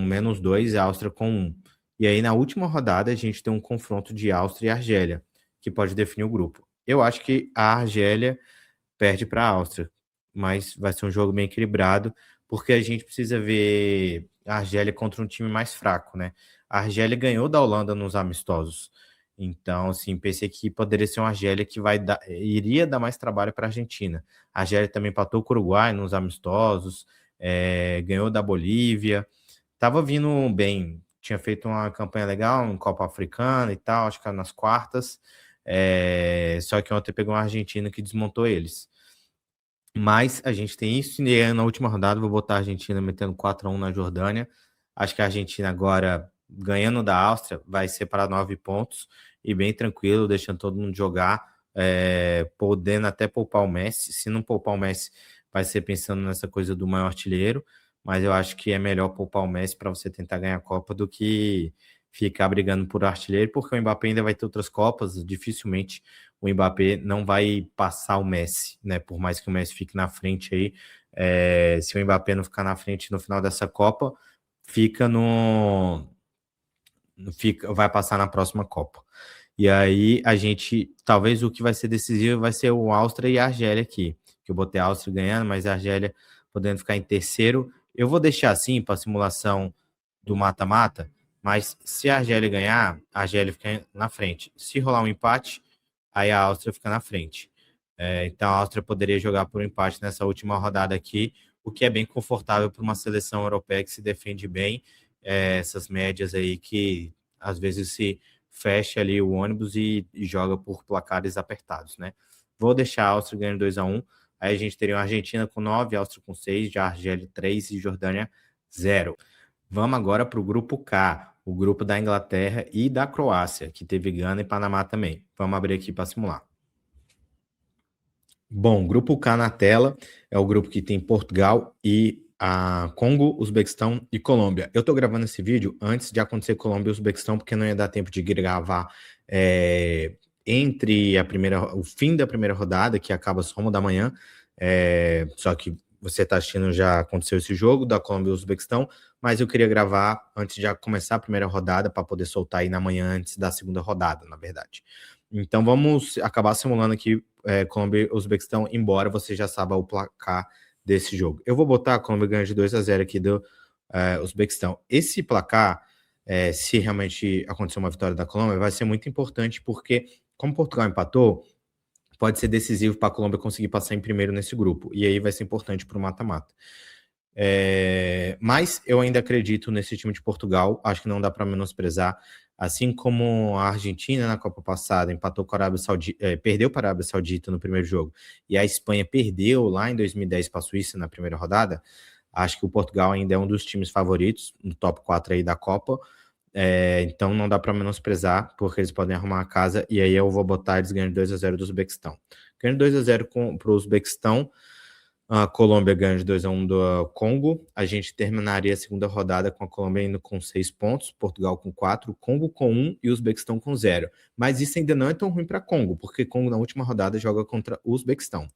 -2 e a Áustria com 1. E aí, na última rodada, a gente tem um confronto de Áustria e Argélia, que pode definir o grupo. Eu acho que a Argélia perde para a Áustria, mas vai ser um jogo bem equilibrado, porque a gente precisa ver a Argélia contra um time mais fraco, né? A Argélia ganhou da Holanda nos amistosos. Então, assim, pensei que poderia ser uma Argélia que iria dar mais trabalho para a Argentina. A Argélia também empatou com o Uruguai nos amistosos, ganhou da Bolívia, estava vindo bem, tinha feito uma campanha legal em Copa Africana e tal, acho que nas quartas, só que ontem pegou uma Argentina que desmontou eles. Mas a gente tem isso, e na última rodada vou botar a Argentina metendo 4-1 na Jordânia. Acho que a Argentina agora, ganhando da Áustria, vai separar 9 pontos e bem tranquilo, deixando todo mundo jogar, podendo até poupar o Messi. Se não poupar o Messi, vai ser pensando nessa coisa do maior artilheiro, mas eu acho que é melhor poupar o Messi para você tentar ganhar a Copa do que ficar brigando por artilheiro, porque o Mbappé ainda vai ter outras Copas, dificilmente o Mbappé não vai passar o Messi, né? Por mais que o Messi fique na frente aí, se o Mbappé não ficar na frente no final dessa Copa, vai passar na próxima Copa. E aí a gente, talvez o que vai ser decisivo vai ser o Áustria e a Argélia aqui, que eu botei a Áustria ganhando, mas a Argélia podendo ficar em terceiro. Eu vou deixar assim para a simulação do mata-mata, mas se a Argélia ganhar, a Argélia fica na frente. Se rolar um empate, aí a Áustria fica na frente. Então a Áustria poderia jogar por um empate nessa última rodada aqui, o que é bem confortável para uma seleção europeia que se defende bem, essas médias aí que às vezes se fecha ali o ônibus e joga por placares apertados, né? Vou deixar a Áustria ganhando 2-1. Aí a gente teria a Argentina com 9, Áustria com 6, já Argélia 3 e Jordânia 0. Vamos agora para o grupo K. o grupo da Inglaterra e da Croácia, que teve Gana e Panamá também. Vamos abrir aqui para simular. Bom, grupo K na tela é o grupo que tem Portugal e a Congo, Uzbequistão e Colômbia. Eu tô gravando esse vídeo antes de acontecer Colômbia e Uzbequistão, porque não ia dar tempo de gravar entre o fim da primeira rodada, que acaba só 1 da manhã, só que você tá assistindo, já aconteceu esse jogo da Colômbia e Uzbequistão, mas eu queria gravar antes de já começar a primeira rodada para poder soltar aí na manhã antes da segunda rodada, na verdade. Então vamos acabar simulando aqui Colômbia e Uzbequistão, embora você já saiba o placar desse jogo. Eu vou botar a Colômbia ganhando de 2-0 aqui do Uzbequistão. Esse placar, se realmente acontecer uma vitória da Colômbia, vai ser muito importante, porque como Portugal empatou, pode ser decisivo para a Colômbia conseguir passar em primeiro nesse grupo, e aí vai ser importante para o mata-mata. Mas eu ainda acredito nesse time de Portugal, acho que não dá para menosprezar. Assim como a Argentina na Copa passada empatou com a Arábia Saudita, perdeu para a Arábia Saudita no primeiro jogo, e a Espanha perdeu lá em 2010 para a Suíça na primeira rodada, acho que o Portugal ainda é um dos times favoritos no top 4 aí da Copa. Então não dá para menosprezar, porque eles podem arrumar a casa, e aí eu vou botar eles ganhando 2-0 do Uzbequistão. Ganhando 2-0 para o Uzbequistão, a Colômbia ganha de 2-1 do Congo. A gente terminaria a segunda rodada com a Colômbia indo com 6 pontos, Portugal com 4, Congo com 1 e o Uzbequistão com 0. Mas isso ainda não é tão ruim para Congo, porque Congo na última rodada joga contra o Uzbequistão.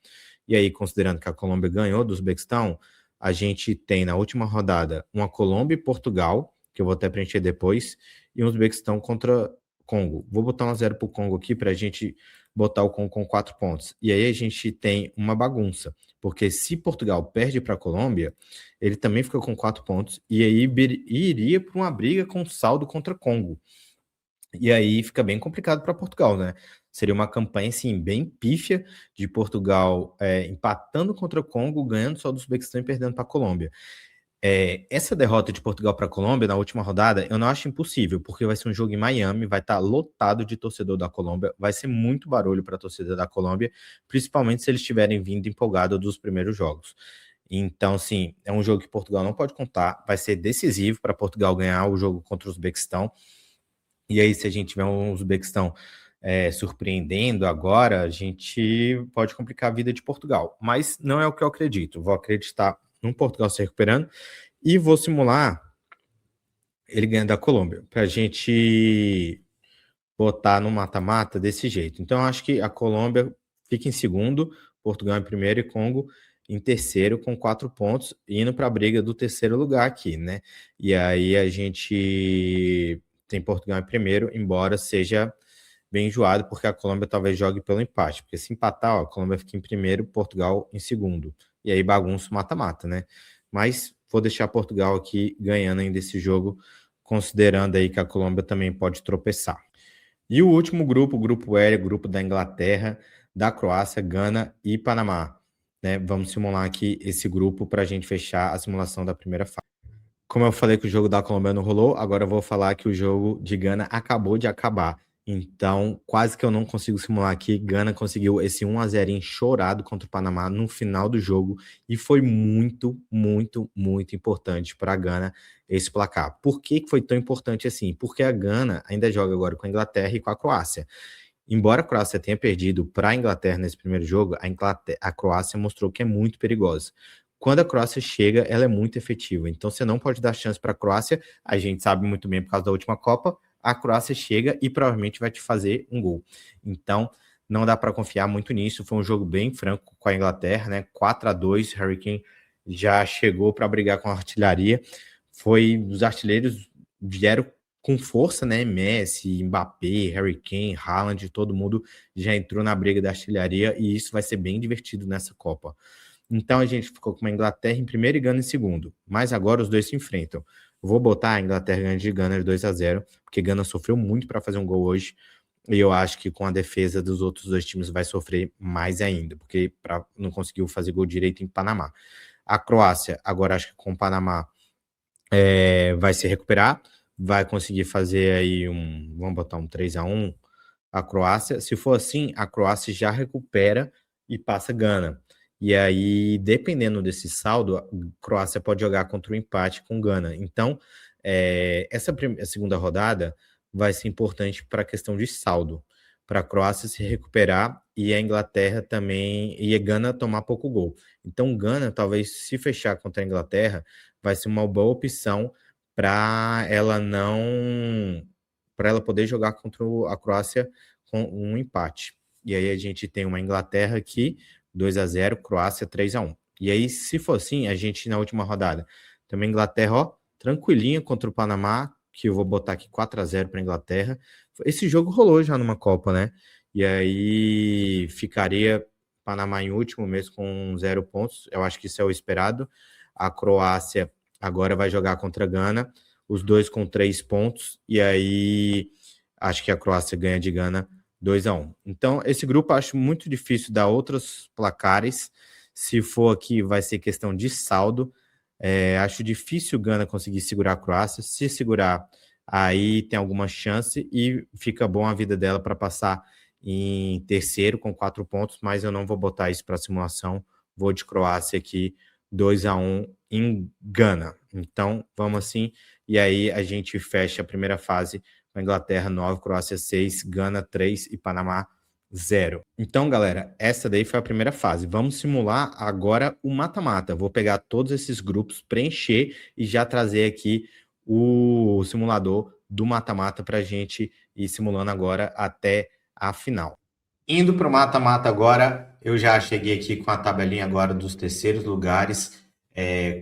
E aí, considerando que a Colômbia ganhou do Uzbequistão, a gente tem na última rodada uma Colômbia e Portugal, que eu vou até preencher depois, e um Uzbequistão contra Congo. Vou botar 1-0 para o Congo aqui para a gente botar o Congo com 4 pontos. E aí a gente tem uma bagunça, porque se Portugal perde para a Colômbia, ele também fica com 4 pontos, e aí iria para uma briga com saldo contra Congo. E aí fica bem complicado para Portugal, né? Seria uma campanha, assim, bem pífia de Portugal empatando contra o Congo, ganhando só do Uzbequistão e perdendo para a Colômbia. Essa derrota de Portugal para a Colômbia na última rodada, eu não acho impossível, porque vai ser um jogo em Miami, vai estar lotado de torcedor da Colômbia, vai ser muito barulho para a torcida da Colômbia, principalmente se eles estiverem vindo empolgados dos primeiros jogos. Então, sim, é um jogo que Portugal não pode contar, vai ser decisivo para Portugal ganhar o jogo contra o Uzbequistão. E aí, se a gente tiver um Uzbequistão surpreendendo agora, a gente pode complicar a vida de Portugal. Mas não é o que eu acredito. Vou acreditar no Portugal se recuperando e vou simular ele ganhando da Colômbia, para a gente botar no mata-mata desse jeito. Então, eu acho que a Colômbia fica em segundo, Portugal em primeiro e Congo em terceiro com 4 pontos, indo para a briga do terceiro lugar aqui, né? E aí a gente tem Portugal em primeiro, embora seja bem enjoado, porque a Colômbia talvez jogue pelo empate, porque se empatar, ó, a Colômbia fica em primeiro, Portugal em segundo, e aí bagunça o mata-mata, né? Mas vou deixar Portugal aqui ganhando ainda esse jogo, considerando aí que a Colômbia também pode tropeçar. E o último grupo, o grupo L, grupo da Inglaterra, da Croácia, Gana e Panamá, né? Vamos simular aqui esse grupo para a gente fechar a simulação da primeira fase. Como eu falei que o jogo da Colômbia não rolou, agora eu vou falar que o jogo de Gana acabou de acabar. Então, quase que eu não consigo simular aqui. Gana conseguiu esse 1-0 chorado contra o Panamá no final do jogo e foi muito, muito, muito importante para a Gana esse placar. Por que foi tão importante assim? Porque a Gana ainda joga agora com a Inglaterra e com a Croácia. Embora a Croácia tenha perdido para a Inglaterra nesse primeiro jogo, a Croácia mostrou que é muito perigosa. Quando a Croácia chega, ela é muito efetiva. Então, você não pode dar chance para a Croácia. A gente sabe muito bem por causa da última Copa. A Croácia chega e provavelmente vai te fazer um gol. Então, não dá para confiar muito nisso. Foi um jogo bem franco com a Inglaterra, né? 4-2. Harry Kane já chegou para brigar com a artilharia. Os artilheiros vieram com força, né? Messi, Mbappé, Harry Kane, Haaland, todo mundo já entrou na briga da artilharia e isso vai ser bem divertido nessa Copa. Então a gente ficou com a Inglaterra em primeiro e Gana em segundo. Mas agora os dois se enfrentam. Vou botar a Inglaterra ganhando de Gana de 2-0, porque Gana sofreu muito para fazer um gol hoje. E eu acho que com a defesa dos outros dois times vai sofrer mais ainda, porque não conseguiu fazer gol direito em Panamá. A Croácia, agora acho que com o Panamá vai se recuperar, vai conseguir fazer aí vamos botar um 3-1 a Croácia. Se for assim, a Croácia já recupera e passa Gana. E aí, dependendo desse saldo, a Croácia pode jogar contra o empate com Gana. Então, A segunda rodada vai ser importante para a questão de saldo, para a Croácia se recuperar e a Inglaterra também, e a Gana tomar pouco gol. Então, Gana, talvez se fechar contra a Inglaterra, vai ser uma boa opção para ela não, para ela poder jogar contra a Croácia com um empate. E aí a gente tem uma Inglaterra aqui, 2-0, Croácia 3-1. E aí, se for assim, a gente na última rodada, também Inglaterra, ó, tranquilinha contra o Panamá, que eu vou botar aqui 4-0 para a Inglaterra. Esse jogo rolou já numa Copa, né? E aí ficaria Panamá em último mesmo com 0 pontos. Eu acho que isso é o esperado. A Croácia agora vai jogar contra a Gana, os dois com 3 pontos. E aí acho que a Croácia ganha de Gana 2-1. Então, esse grupo eu acho muito difícil dar outros placares. Se for aqui, vai ser questão de saldo. Acho difícil o Gana conseguir segurar a Croácia. Se segurar, aí tem alguma chance e fica bom a vida dela para passar em terceiro com 4 pontos, mas eu não vou botar isso para simulação. Vou de Croácia aqui, 2-1 em Gana. Então, vamos assim. E aí a gente fecha a primeira fase com a Inglaterra 9, Croácia 6, Gana 3 e Panamá 0. Então, galera, essa daí foi a primeira fase. Vamos simular agora o mata-mata. Vou pegar todos esses grupos, preencher e já trazer aqui o simulador do mata-mata para a gente ir simulando agora até a final. Indo para o mata-mata agora, eu já cheguei aqui com a tabelinha agora dos terceiros lugares.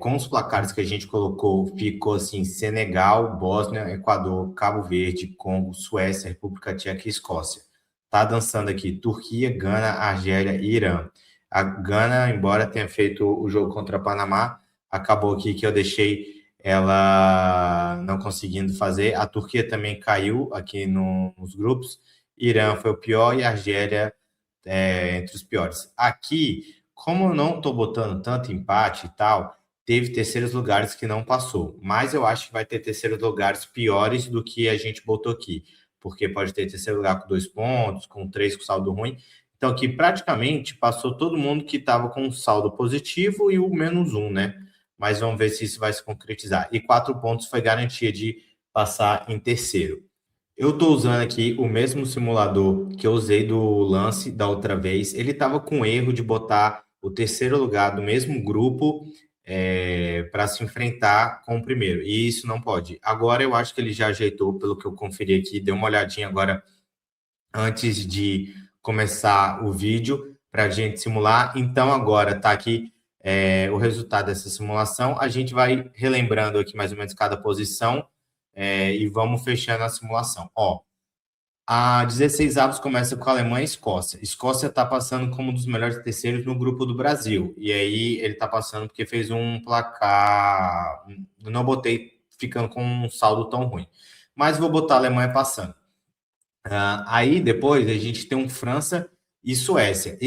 Com os placares que a gente colocou, ficou assim: Senegal, Bósnia, Equador, Cabo Verde, Congo, Suécia, República Tcheca e Escócia. Tá dançando aqui Turquia, Gana, Argélia e Irã. A Gana, embora tenha feito o jogo contra Panamá, acabou aqui que eu deixei ela não conseguindo fazer. A Turquia também caiu aqui nos grupos. Irã foi o pior e a Argélia entre os piores. Aqui, como eu não estou botando tanto empate e tal, teve terceiros lugares que não passou. Mas eu acho que vai ter terceiros lugares piores do que a gente botou aqui. Porque pode ter terceiro lugar com 2 pontos, com 3 com saldo ruim. Então aqui praticamente passou todo mundo que estava com um saldo positivo e o -1, né? Mas vamos ver se isso vai se concretizar. E 4 pontos foi garantia de passar em terceiro. Eu estou usando aqui o mesmo simulador que eu usei do lance da outra vez. Ele estava com erro de botar o terceiro lugar do mesmo grupo para se enfrentar com o primeiro. E isso não pode. Agora eu acho que ele já ajeitou, pelo que eu conferi aqui. Deu uma olhadinha agora antes de começar o vídeo para a gente simular. Então agora está aqui o resultado dessa simulação. A gente vai relembrando aqui mais ou menos cada posição. E vamos fechando a simulação. Ó, a 16 avos começa com a Alemanha e Escócia. Escócia está passando como um dos melhores terceiros no grupo do Brasil. E aí ele está passando porque fez um placar. Não botei ficando com um saldo tão ruim. Mas vou botar a Alemanha passando. Aí depois a gente tem um França e Suécia.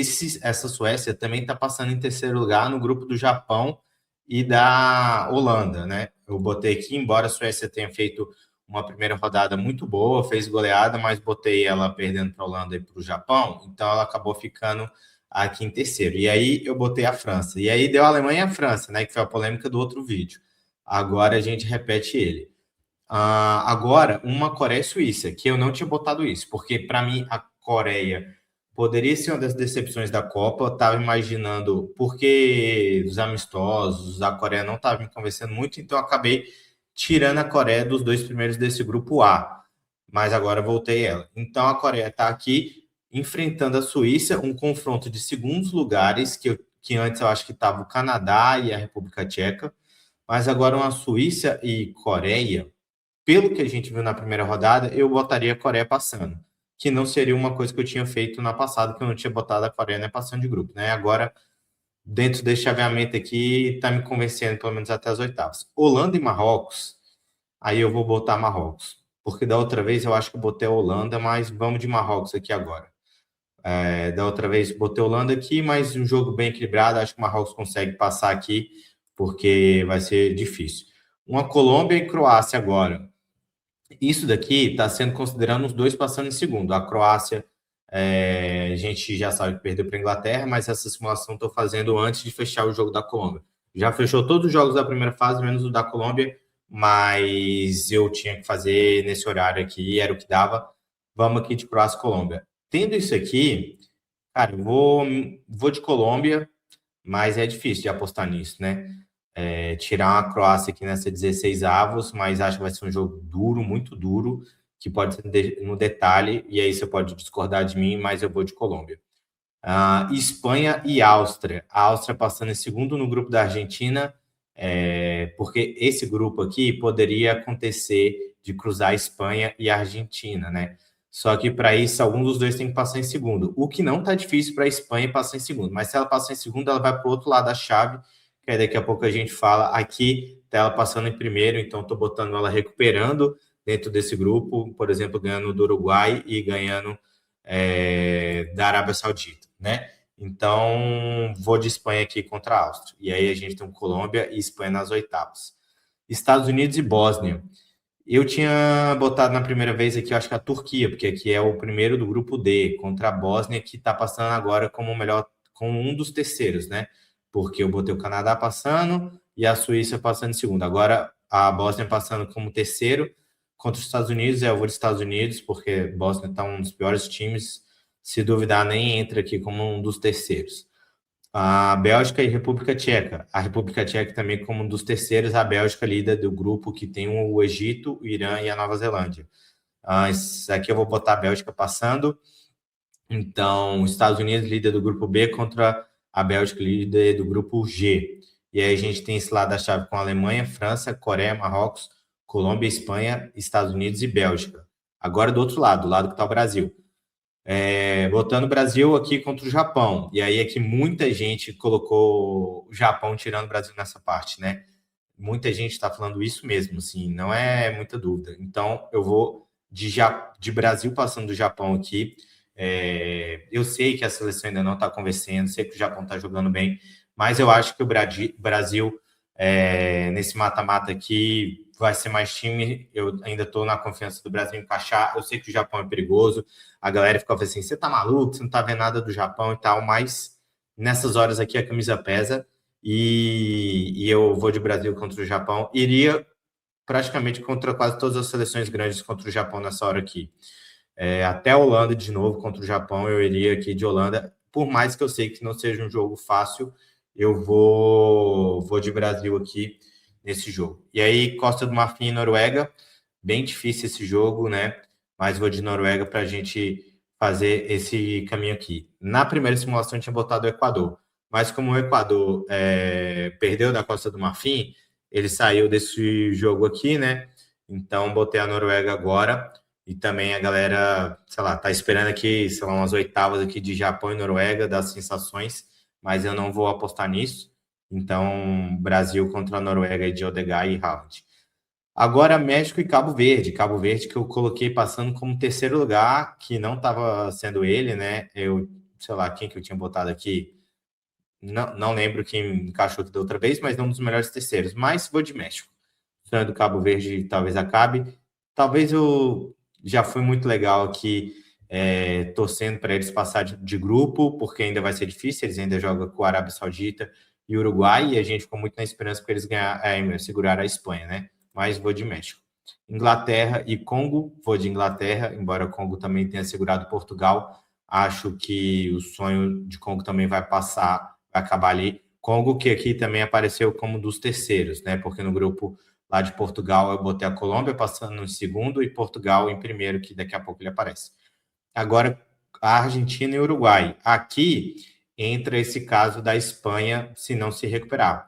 Essa Suécia também está passando em terceiro lugar no grupo do Japão e da Holanda, né? Eu botei aqui, embora a Suécia tenha feito uma primeira rodada muito boa, fez goleada, mas botei ela perdendo para a Holanda e para o Japão, então ela acabou ficando aqui em terceiro. E aí eu botei a França. E aí deu a Alemanha e a França, né? Que foi a polêmica do outro vídeo. Agora a gente repete ele. Agora, uma Coreia e Suíça, que eu não tinha botado isso, porque para mim a Coreia poderia ser uma das decepções da Copa. Eu estava imaginando, porque dos amistosos, a Coreia não estava me convencendo muito, então eu acabei tirando a Coreia dos 2 primeiros desse grupo A. Mas agora voltei ela. Então a Coreia está aqui enfrentando a Suíça, um confronto de segundos lugares, que antes eu acho que estava o Canadá e a República Tcheca, mas agora uma Suíça e Coreia. Pelo que a gente viu na primeira rodada, eu botaria a Coreia passando, que não seria uma coisa que eu tinha feito na passada, que eu não tinha botado a Coreia na passando de grupo, né? Agora, dentro desse chaveamento aqui, tá me convencendo pelo menos até as oitavas. Holanda e Marrocos, aí eu vou botar Marrocos, porque da outra vez eu acho que eu botei a Holanda, mas vamos de Marrocos aqui agora. Da outra vez botei a Holanda aqui, mas um jogo bem equilibrado, acho que o Marrocos consegue passar aqui, porque vai ser difícil. Uma Colômbia e Croácia agora. Isso daqui está sendo considerando os dois passando em segundo. A Croácia, a gente já sabe que perdeu para a Inglaterra, mas essa simulação estou fazendo antes de fechar o jogo da Colômbia. Já fechou todos os jogos da primeira fase, menos o da Colômbia, mas eu tinha que fazer nesse horário aqui, era o que dava. Vamos aqui de Croácia e Colômbia. Tendo isso aqui, cara, vou de Colômbia, mas é difícil de apostar nisso, né? Tirar uma Croácia aqui nessa 16 avos, mas acho que vai ser um jogo duro, muito duro, que pode ser no detalhe, e aí você pode discordar de mim, mas eu vou de Colômbia. Espanha e Áustria. A Áustria passando em segundo no grupo da Argentina, porque esse grupo aqui poderia acontecer de cruzar a Espanha e a Argentina, né? Só que para isso, algum dos dois tem que passar em segundo. O que não está difícil para a Espanha passar em segundo. Mas se ela passar em segundo, ela vai para o outro lado da chave, que aí daqui a pouco a gente fala. Aqui, tá ela passando em primeiro, então estou botando ela recuperando dentro desse grupo, por exemplo, ganhando do Uruguai e ganhando da Arábia Saudita, né? Então, vou de Espanha aqui contra a Áustria. E aí a gente tem Colômbia e Espanha nas oitavas. Estados Unidos e Bósnia. Eu tinha botado na primeira vez aqui, eu acho que a Turquia, porque aqui é o primeiro do grupo D, contra a Bósnia, que está passando agora como melhor, como um dos terceiros, né? Porque eu botei o Canadá passando e a Suíça passando em segundo. Agora a Bósnia passando como terceiro contra os Estados Unidos, eu vou dos Estados Unidos, porque a Bósnia está um dos piores times, se duvidar, nem entra aqui como um dos terceiros. A Bélgica e República Tcheca. A República Tcheca também como um dos terceiros, a Bélgica líder do grupo que tem o Egito, o Irã e a Nova Zelândia. Isso aqui eu vou botar a Bélgica passando. Então, os Estados Unidos líder do grupo B contra a Bélgica líder do grupo G. E aí a gente tem esse lado da chave com a Alemanha, França, Coreia, Marrocos, Colômbia, Espanha, Estados Unidos e Bélgica. Agora do outro lado, do lado que está o Brasil. Botando o Brasil aqui contra o Japão. E aí é que muita gente colocou o Japão tirando o Brasil nessa parte, né? Muita gente está falando isso mesmo, assim, não é muita dúvida. Então, eu vou de Brasil passando do Japão aqui. Eu sei que a seleção ainda não está convencendo, sei que o Japão está jogando bem, mas eu acho que o Brasil nesse mata-mata aqui, vai ser mais time. Eu ainda estou na confiança do Brasil encaixar. Eu sei que o Japão é perigoso. A galera fica assim: você tá maluco? Você não tá vendo nada do Japão e tal. Mas nessas horas aqui a camisa pesa. E eu vou de Brasil contra o Japão. Iria praticamente contra quase todas as seleções grandes contra o Japão nessa hora aqui. Até a Holanda de novo contra o Japão. Eu iria aqui de Holanda. Por mais que eu sei que não seja um jogo fácil, eu vou de Brasil aqui nesse jogo. E aí, Costa do Marfim e Noruega, bem difícil esse jogo, né? Mas vou de Noruega para a gente fazer esse caminho aqui. Na primeira simulação, eu tinha botado o Equador, mas como o Equador perdeu da Costa do Marfim, ele saiu desse jogo aqui, né? Então, botei a Noruega agora. E também a galera, sei lá, tá esperando aqui, sei lá, umas oitavas aqui de Japão e Noruega, das sensações, mas eu não vou apostar nisso. Então, Brasil contra a Noruega de Odegaard e Haaland. Agora, México e Cabo Verde. Cabo Verde que eu coloquei passando como terceiro lugar, que não estava sendo ele, né? Eu, sei lá, quem que eu tinha botado aqui? Não lembro quem encaixou da outra vez, mas não um dos melhores terceiros. Mas vou de México. O sonho do Cabo Verde talvez acabe. Talvez eu já fui muito legal aqui, torcendo para eles passar de grupo, porque ainda vai ser difícil. Eles ainda jogam com a Arábia Saudita e Uruguai, e a gente ficou muito na esperança para eles segurar a Espanha, né? Mas vou de México. Inglaterra e Congo, vou de Inglaterra, embora o Congo também tenha segurado Portugal. Acho que o sonho de Congo também vai passar, vai acabar ali. Congo, que aqui também apareceu como dos terceiros, né? Porque no grupo lá de Portugal eu botei a Colômbia passando em segundo e Portugal em primeiro, que daqui a pouco ele aparece. Agora, a Argentina e o Uruguai. Aqui entra esse caso da Espanha se não se recuperar.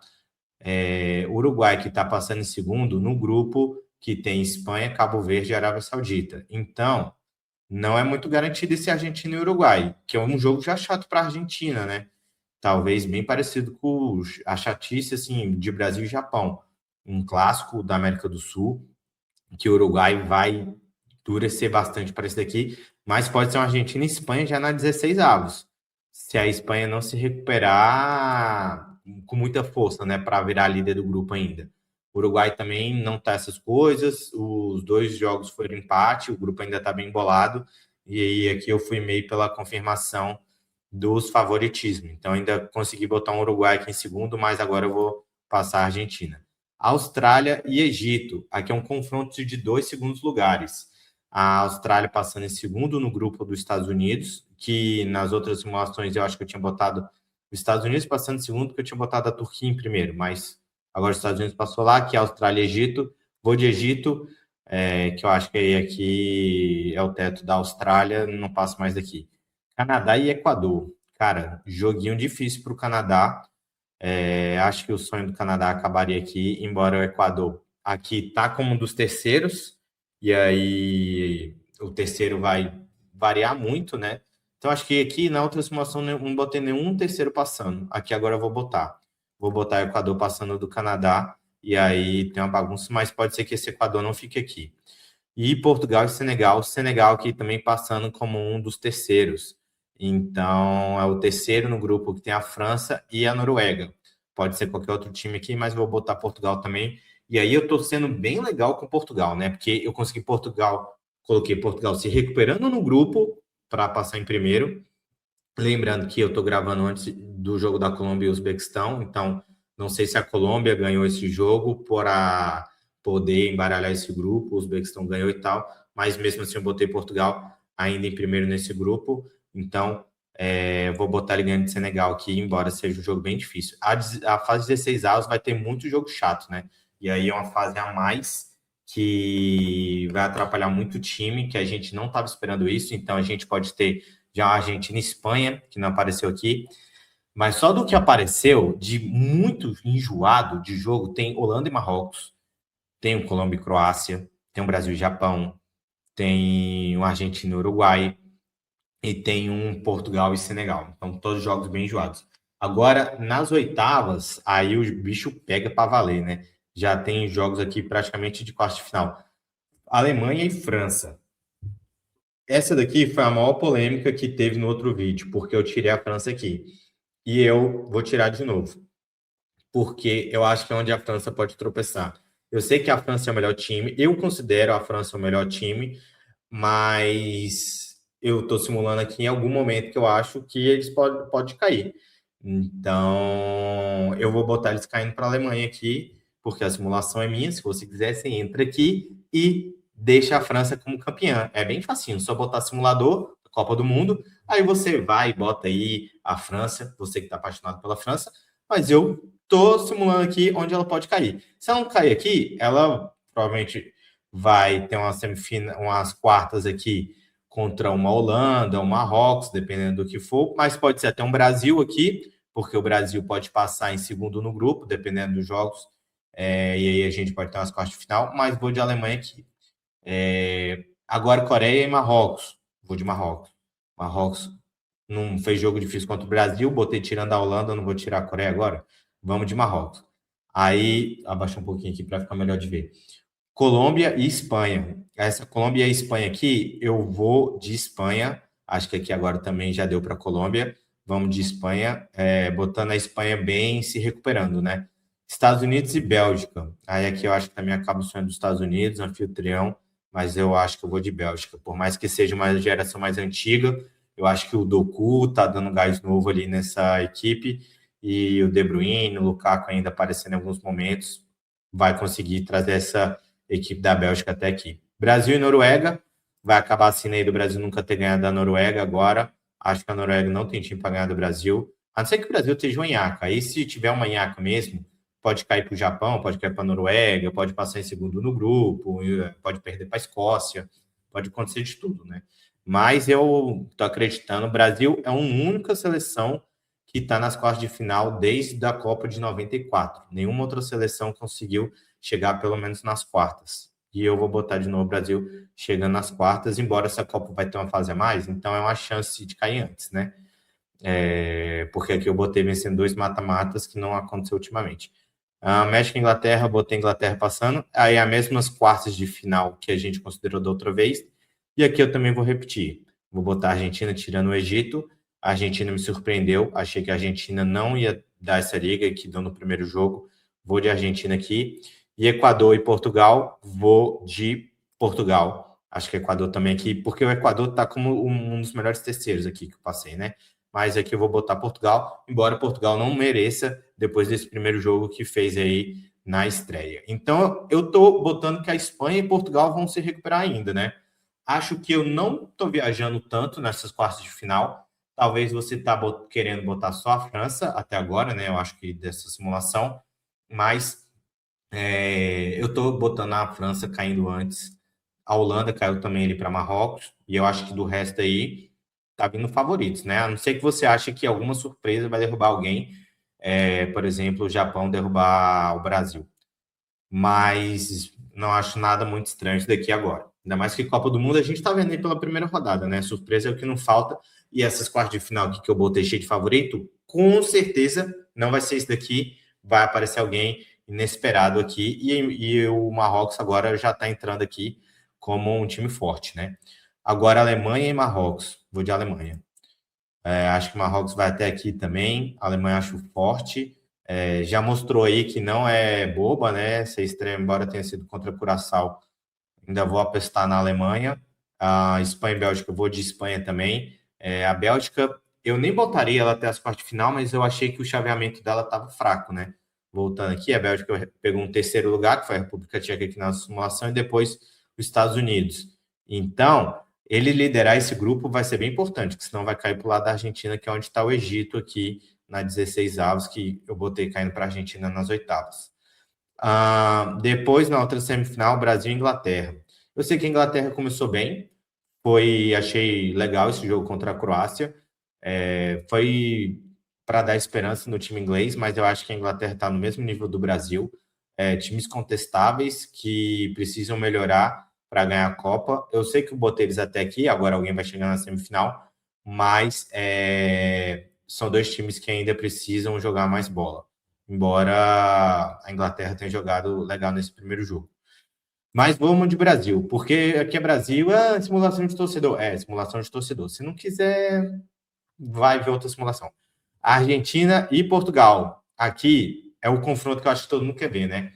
Uruguai, que está passando em segundo, no grupo que tem Espanha, Cabo Verde e Arábia Saudita. Então, não é muito garantido esse Argentina e Uruguai, que é um jogo já chato para a Argentina, né? Talvez bem parecido com a chatice assim, de Brasil e Japão. Um clássico da América do Sul, que o Uruguai vai endurecer bastante para esse daqui, mas pode ser uma Argentina e Espanha já na 16 avos. Se a Espanha não se recuperar com muita força, né, para virar líder do grupo ainda. O Uruguai também não tá essas coisas, os dois jogos foram empate, o grupo ainda está bem embolado, e aí aqui eu fui meio pela confirmação dos favoritismos. Então ainda consegui botar um Uruguai aqui em segundo, mas agora eu vou passar a Argentina. Austrália e Egito. Aqui é um confronto de 2 segundos lugares. A Austrália passando em segundo no grupo dos Estados Unidos, que nas outras simulações eu acho que eu tinha botado os Estados Unidos passando em segundo, porque eu tinha botado a Turquia em primeiro, mas agora os Estados Unidos passou lá, que é Austrália e Egito. Vou de Egito, que eu acho que aqui é o teto da Austrália, não passo mais daqui. Canadá e Equador. Cara, joguinho difícil para o Canadá. Acho que o sonho do Canadá acabaria aqui, embora o Equador aqui tá como um dos terceiros, e aí o terceiro vai variar muito, né? Então acho que aqui na outra simulação não botei nenhum terceiro passando. Aqui agora eu vou botar. Vou botar o Equador passando do Canadá, e aí tem uma bagunça, mas pode ser que esse Equador não fique aqui. E Portugal e Senegal. Senegal aqui também passando como um dos terceiros. Então, é o terceiro no grupo que tem a França e a Noruega. Pode ser qualquer outro time aqui, mas vou botar Portugal também. E aí eu tô sendo bem legal com Portugal, né? Porque eu consegui Portugal, coloquei Portugal se recuperando no grupo para passar em primeiro. Lembrando que eu estou gravando antes do jogo da Colômbia e Uzbequistão, então não sei se a Colômbia ganhou esse jogo para poder embaralhar esse grupo, o Uzbequistão ganhou e tal, mas mesmo assim eu botei Portugal ainda em primeiro nesse grupo, então vou botar ele ganhando de Senegal aqui, embora seja um jogo bem difícil. A fase 16 avos vai ter muito jogo chato, né? E aí é uma fase a mais que vai atrapalhar muito o time, que a gente não estava esperando isso, então a gente pode ter já a Argentina e Espanha, que não apareceu aqui. Mas só do que apareceu, de muito enjoado de jogo, tem Holanda e Marrocos, tem o Colômbia e Croácia, tem o Brasil e Japão, tem o Argentina e Uruguai, e tem um Portugal e Senegal. Então, todos jogos bem enjoados. Agora, nas oitavas, aí o bicho pega para valer, né? Já tem jogos aqui praticamente de quarta de final. Alemanha e França. Essa daqui foi a maior polêmica que teve no outro vídeo, porque eu tirei a França aqui. E eu vou tirar de novo, porque eu acho que é onde a França pode tropeçar. Eu sei que a França é o melhor time, eu considero a França o melhor time, mas eu estou simulando aqui em algum momento que eu acho que eles podem cair. Então, eu vou botar eles caindo para a Alemanha aqui, porque a simulação é minha. Se você quiser, você entra aqui e deixa a França como campeã. É bem facinho, só botar simulador, Copa do Mundo, aí você vai e bota aí a França, você que está apaixonado pela França, mas eu tô simulando aqui onde ela pode cair. Se ela não cair aqui, ela provavelmente vai ter uma semifinal, umas quartas aqui contra uma Holanda, um Marrocos, dependendo do que for, mas pode ser até um Brasil aqui, porque o Brasil pode passar em segundo no grupo, dependendo dos jogos, e aí a gente pode ter umas quartas de final, mas vou de Alemanha aqui. Agora Coreia e Marrocos, vou de Marrocos. Marrocos não fez jogo difícil contra o Brasil, botei tirando a Holanda, não vou tirar a Coreia agora, vamos de Marrocos. Aí, abaixa um pouquinho aqui para ficar melhor de ver. Colômbia e Espanha. Essa Colômbia e Espanha aqui, eu vou de Espanha. Acho que aqui agora também já deu para Colômbia. Vamos de Espanha, botando a Espanha bem se recuperando, né? Estados Unidos e Bélgica. Aí aqui eu acho que também acaba o sonho dos Estados Unidos, anfitrião, mas eu acho que eu vou de Bélgica. Por mais que seja uma geração mais antiga, eu acho que o Doku tá dando gás novo ali nessa equipe e o De Bruyne, o Lukaku ainda aparecendo em alguns momentos, vai conseguir trazer essa equipe da Bélgica até aqui. Brasil e Noruega, vai acabar assim aí do Brasil nunca ter ganhado da Noruega agora. Acho que a Noruega não tem time para ganhar do Brasil, a não ser que o Brasil esteja uma nhaca. Aí se tiver uma nhaca mesmo, pode cair para o Japão, pode cair para a Noruega, pode passar em segundo no grupo, pode perder para a Escócia, pode acontecer de tudo, né? Mas eu tô acreditando, o Brasil é a única seleção que está nas quartas de final desde a Copa de 94. Nenhuma outra seleção conseguiu chegar pelo menos nas quartas. E eu vou botar de novo o Brasil chegando nas quartas, embora essa Copa vai ter uma fase a mais, então é uma chance de cair antes, né? Porque aqui eu botei vencendo 2 mata-matas, que não aconteceu ultimamente. México e Inglaterra, botei Inglaterra passando. Aí as mesmas quartas de final que a gente considerou da outra vez. E aqui eu também vou repetir. Vou botar a Argentina tirando o Egito. A Argentina me surpreendeu. Achei que a Argentina não ia dar essa liga que deu no primeiro jogo. Vou de Argentina aqui. E Equador e Portugal, vou de Portugal. Acho que Equador também aqui, porque o Equador está como um dos melhores terceiros aqui que eu passei, né? Mas aqui eu vou botar Portugal, embora Portugal não mereça, depois desse primeiro jogo que fez aí na estreia. Então, eu estou botando que a Espanha e Portugal vão se recuperar ainda, né? Acho que eu não estou viajando tanto nessas quartas de final. Talvez você está querendo botar só a França até agora, né? Eu acho que dessa simulação, mas eu estou botando a França caindo antes. A Holanda caiu também ali para Marrocos, e eu acho que do resto aí tá vindo favoritos, né? A não ser que você ache que alguma surpresa vai derrubar alguém, por exemplo, o Japão derrubar o Brasil. Mas não acho nada muito estranho isso daqui agora. Ainda mais que Copa do Mundo a gente tá vendo aí pela primeira rodada, né? Surpresa é o que não falta. E essas quartas de final aqui que eu botei cheio de favorito, com certeza não vai ser isso daqui. Vai aparecer alguém inesperado aqui. E o Marrocos agora já está entrando aqui como um time forte, né? Agora Alemanha e Marrocos. Vou de Alemanha. Acho que o Marrocos vai até aqui também. A Alemanha acho forte. Já mostrou aí que não é boba, né? Ser estreia, embora tenha sido contra a Curaçao. Ainda vou apostar na Alemanha. A Espanha e Bélgica, eu vou de Espanha também. A Bélgica, eu nem botaria ela até as quartas de final, mas eu achei que o chaveamento dela estava fraco, né? Voltando aqui, a Bélgica pegou um terceiro lugar, que foi a República Tcheca aqui na simulação, e depois os Estados Unidos. Então, ele liderar esse grupo vai ser bem importante, porque senão vai cair para o lado da Argentina, que é onde está o Egito aqui na 16 avos, que eu botei caindo para a Argentina nas oitavas. Depois, na outra semifinal, Brasil e Inglaterra. Eu sei que a Inglaterra começou bem, achei legal esse jogo contra a Croácia. Foi para dar esperança no time inglês, mas eu acho que a Inglaterra está no mesmo nível do Brasil. Times contestáveis que precisam melhorar para ganhar a Copa. Eu sei que eu botei eles até aqui, agora alguém vai chegar na semifinal, mas são dois times que ainda precisam jogar mais bola, embora a Inglaterra tenha jogado legal nesse primeiro jogo. Mas vamos de Brasil, porque aqui é Brasil, é simulação de torcedor. Simulação de torcedor. Se não quiser, vai ver outra simulação. Argentina e Portugal. Aqui é o confronto que eu acho que todo mundo quer ver, né?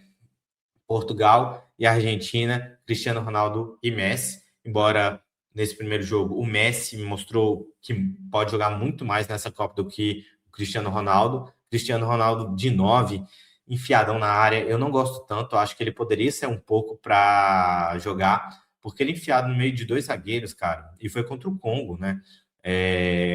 Portugal e Argentina, Cristiano Ronaldo e Messi. Embora nesse primeiro jogo o Messi mostrou que pode jogar muito mais nessa Copa do que o Cristiano Ronaldo. Cristiano Ronaldo de 9, enfiadão na área. Eu não gosto tanto, acho que ele poderia ser um pouco para jogar, porque ele enfiado no meio de dois zagueiros, cara, e foi contra o Congo, né?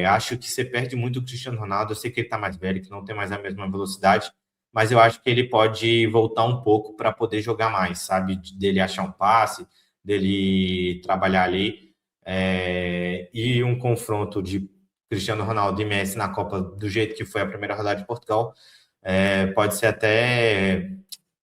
Acho que você perde muito o Cristiano Ronaldo. Eu sei que ele tá mais velho, que não tem mais a mesma velocidade, mas eu acho que ele pode voltar um pouco para poder jogar mais, sabe? Dele achar um passe, dele trabalhar ali. E um confronto de Cristiano Ronaldo e Messi na Copa do jeito que foi a primeira rodada de Portugal, pode ser até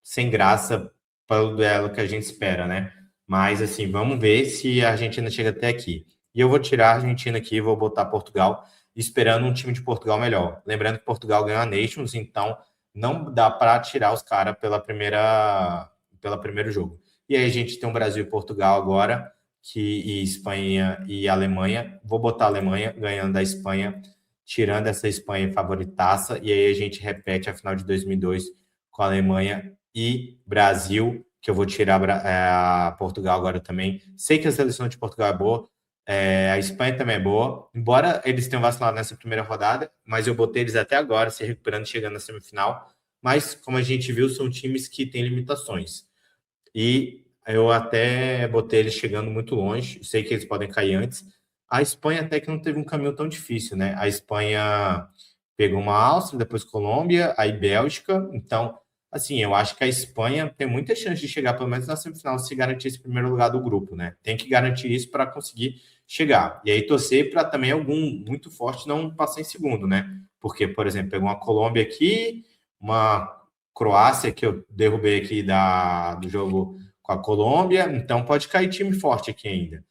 sem graça pelo duelo que a gente espera, né? Mas, assim, vamos ver se a Argentina chega até aqui. E eu vou tirar a Argentina aqui e vou botar Portugal, esperando um time de Portugal melhor. Lembrando que Portugal ganhou a Nations, então não dá para tirar os caras pelo primeiro jogo. E aí a gente tem o Brasil e Portugal agora, e Espanha e Alemanha. Vou botar a Alemanha ganhando da Espanha, tirando essa Espanha favoritaça, e aí a gente repete a final de 2002 com a Alemanha e Brasil, que eu vou tirar a Portugal agora também. Sei que a seleção de Portugal é boa, a Espanha também é boa, embora eles tenham vacilado nessa primeira rodada, mas eu botei eles até agora, se recuperando, chegando na semifinal. Mas, como a gente viu, são times que têm limitações. E eu até botei eles chegando muito longe, sei que eles podem cair antes. A Espanha até que não teve um caminho tão difícil, né? A Espanha pegou uma Áustria, depois Colômbia, aí Bélgica. Então, assim, eu acho que a Espanha tem muita chance de chegar pelo menos na semifinal se garantir esse primeiro lugar do grupo, né? Tem que garantir isso para conseguir chegar. E aí torcer para também algum muito forte não passar em segundo, né? Porque, por exemplo, pegou uma Colômbia aqui, uma Croácia que eu derrubei aqui do jogo com a Colômbia, então pode cair time forte aqui ainda.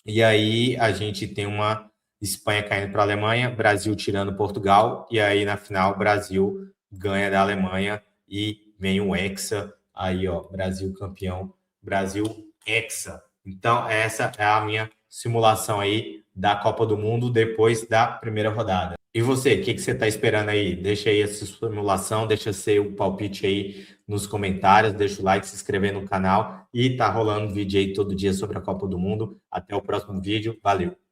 E aí a gente tem uma Espanha caindo para a Alemanha, Brasil tirando Portugal, e aí na final Brasil ganha da Alemanha e vem o Hexa, aí ó, Brasil campeão, Brasil Hexa. Então essa é a minha simulação aí da Copa do Mundo depois da primeira rodada. E você, o que você está esperando aí? Deixa aí essa simulação, deixa seu palpite aí nos comentários, deixa o like, se inscrever no canal e tá rolando vídeo aí todo dia sobre a Copa do Mundo. Até o próximo vídeo, valeu!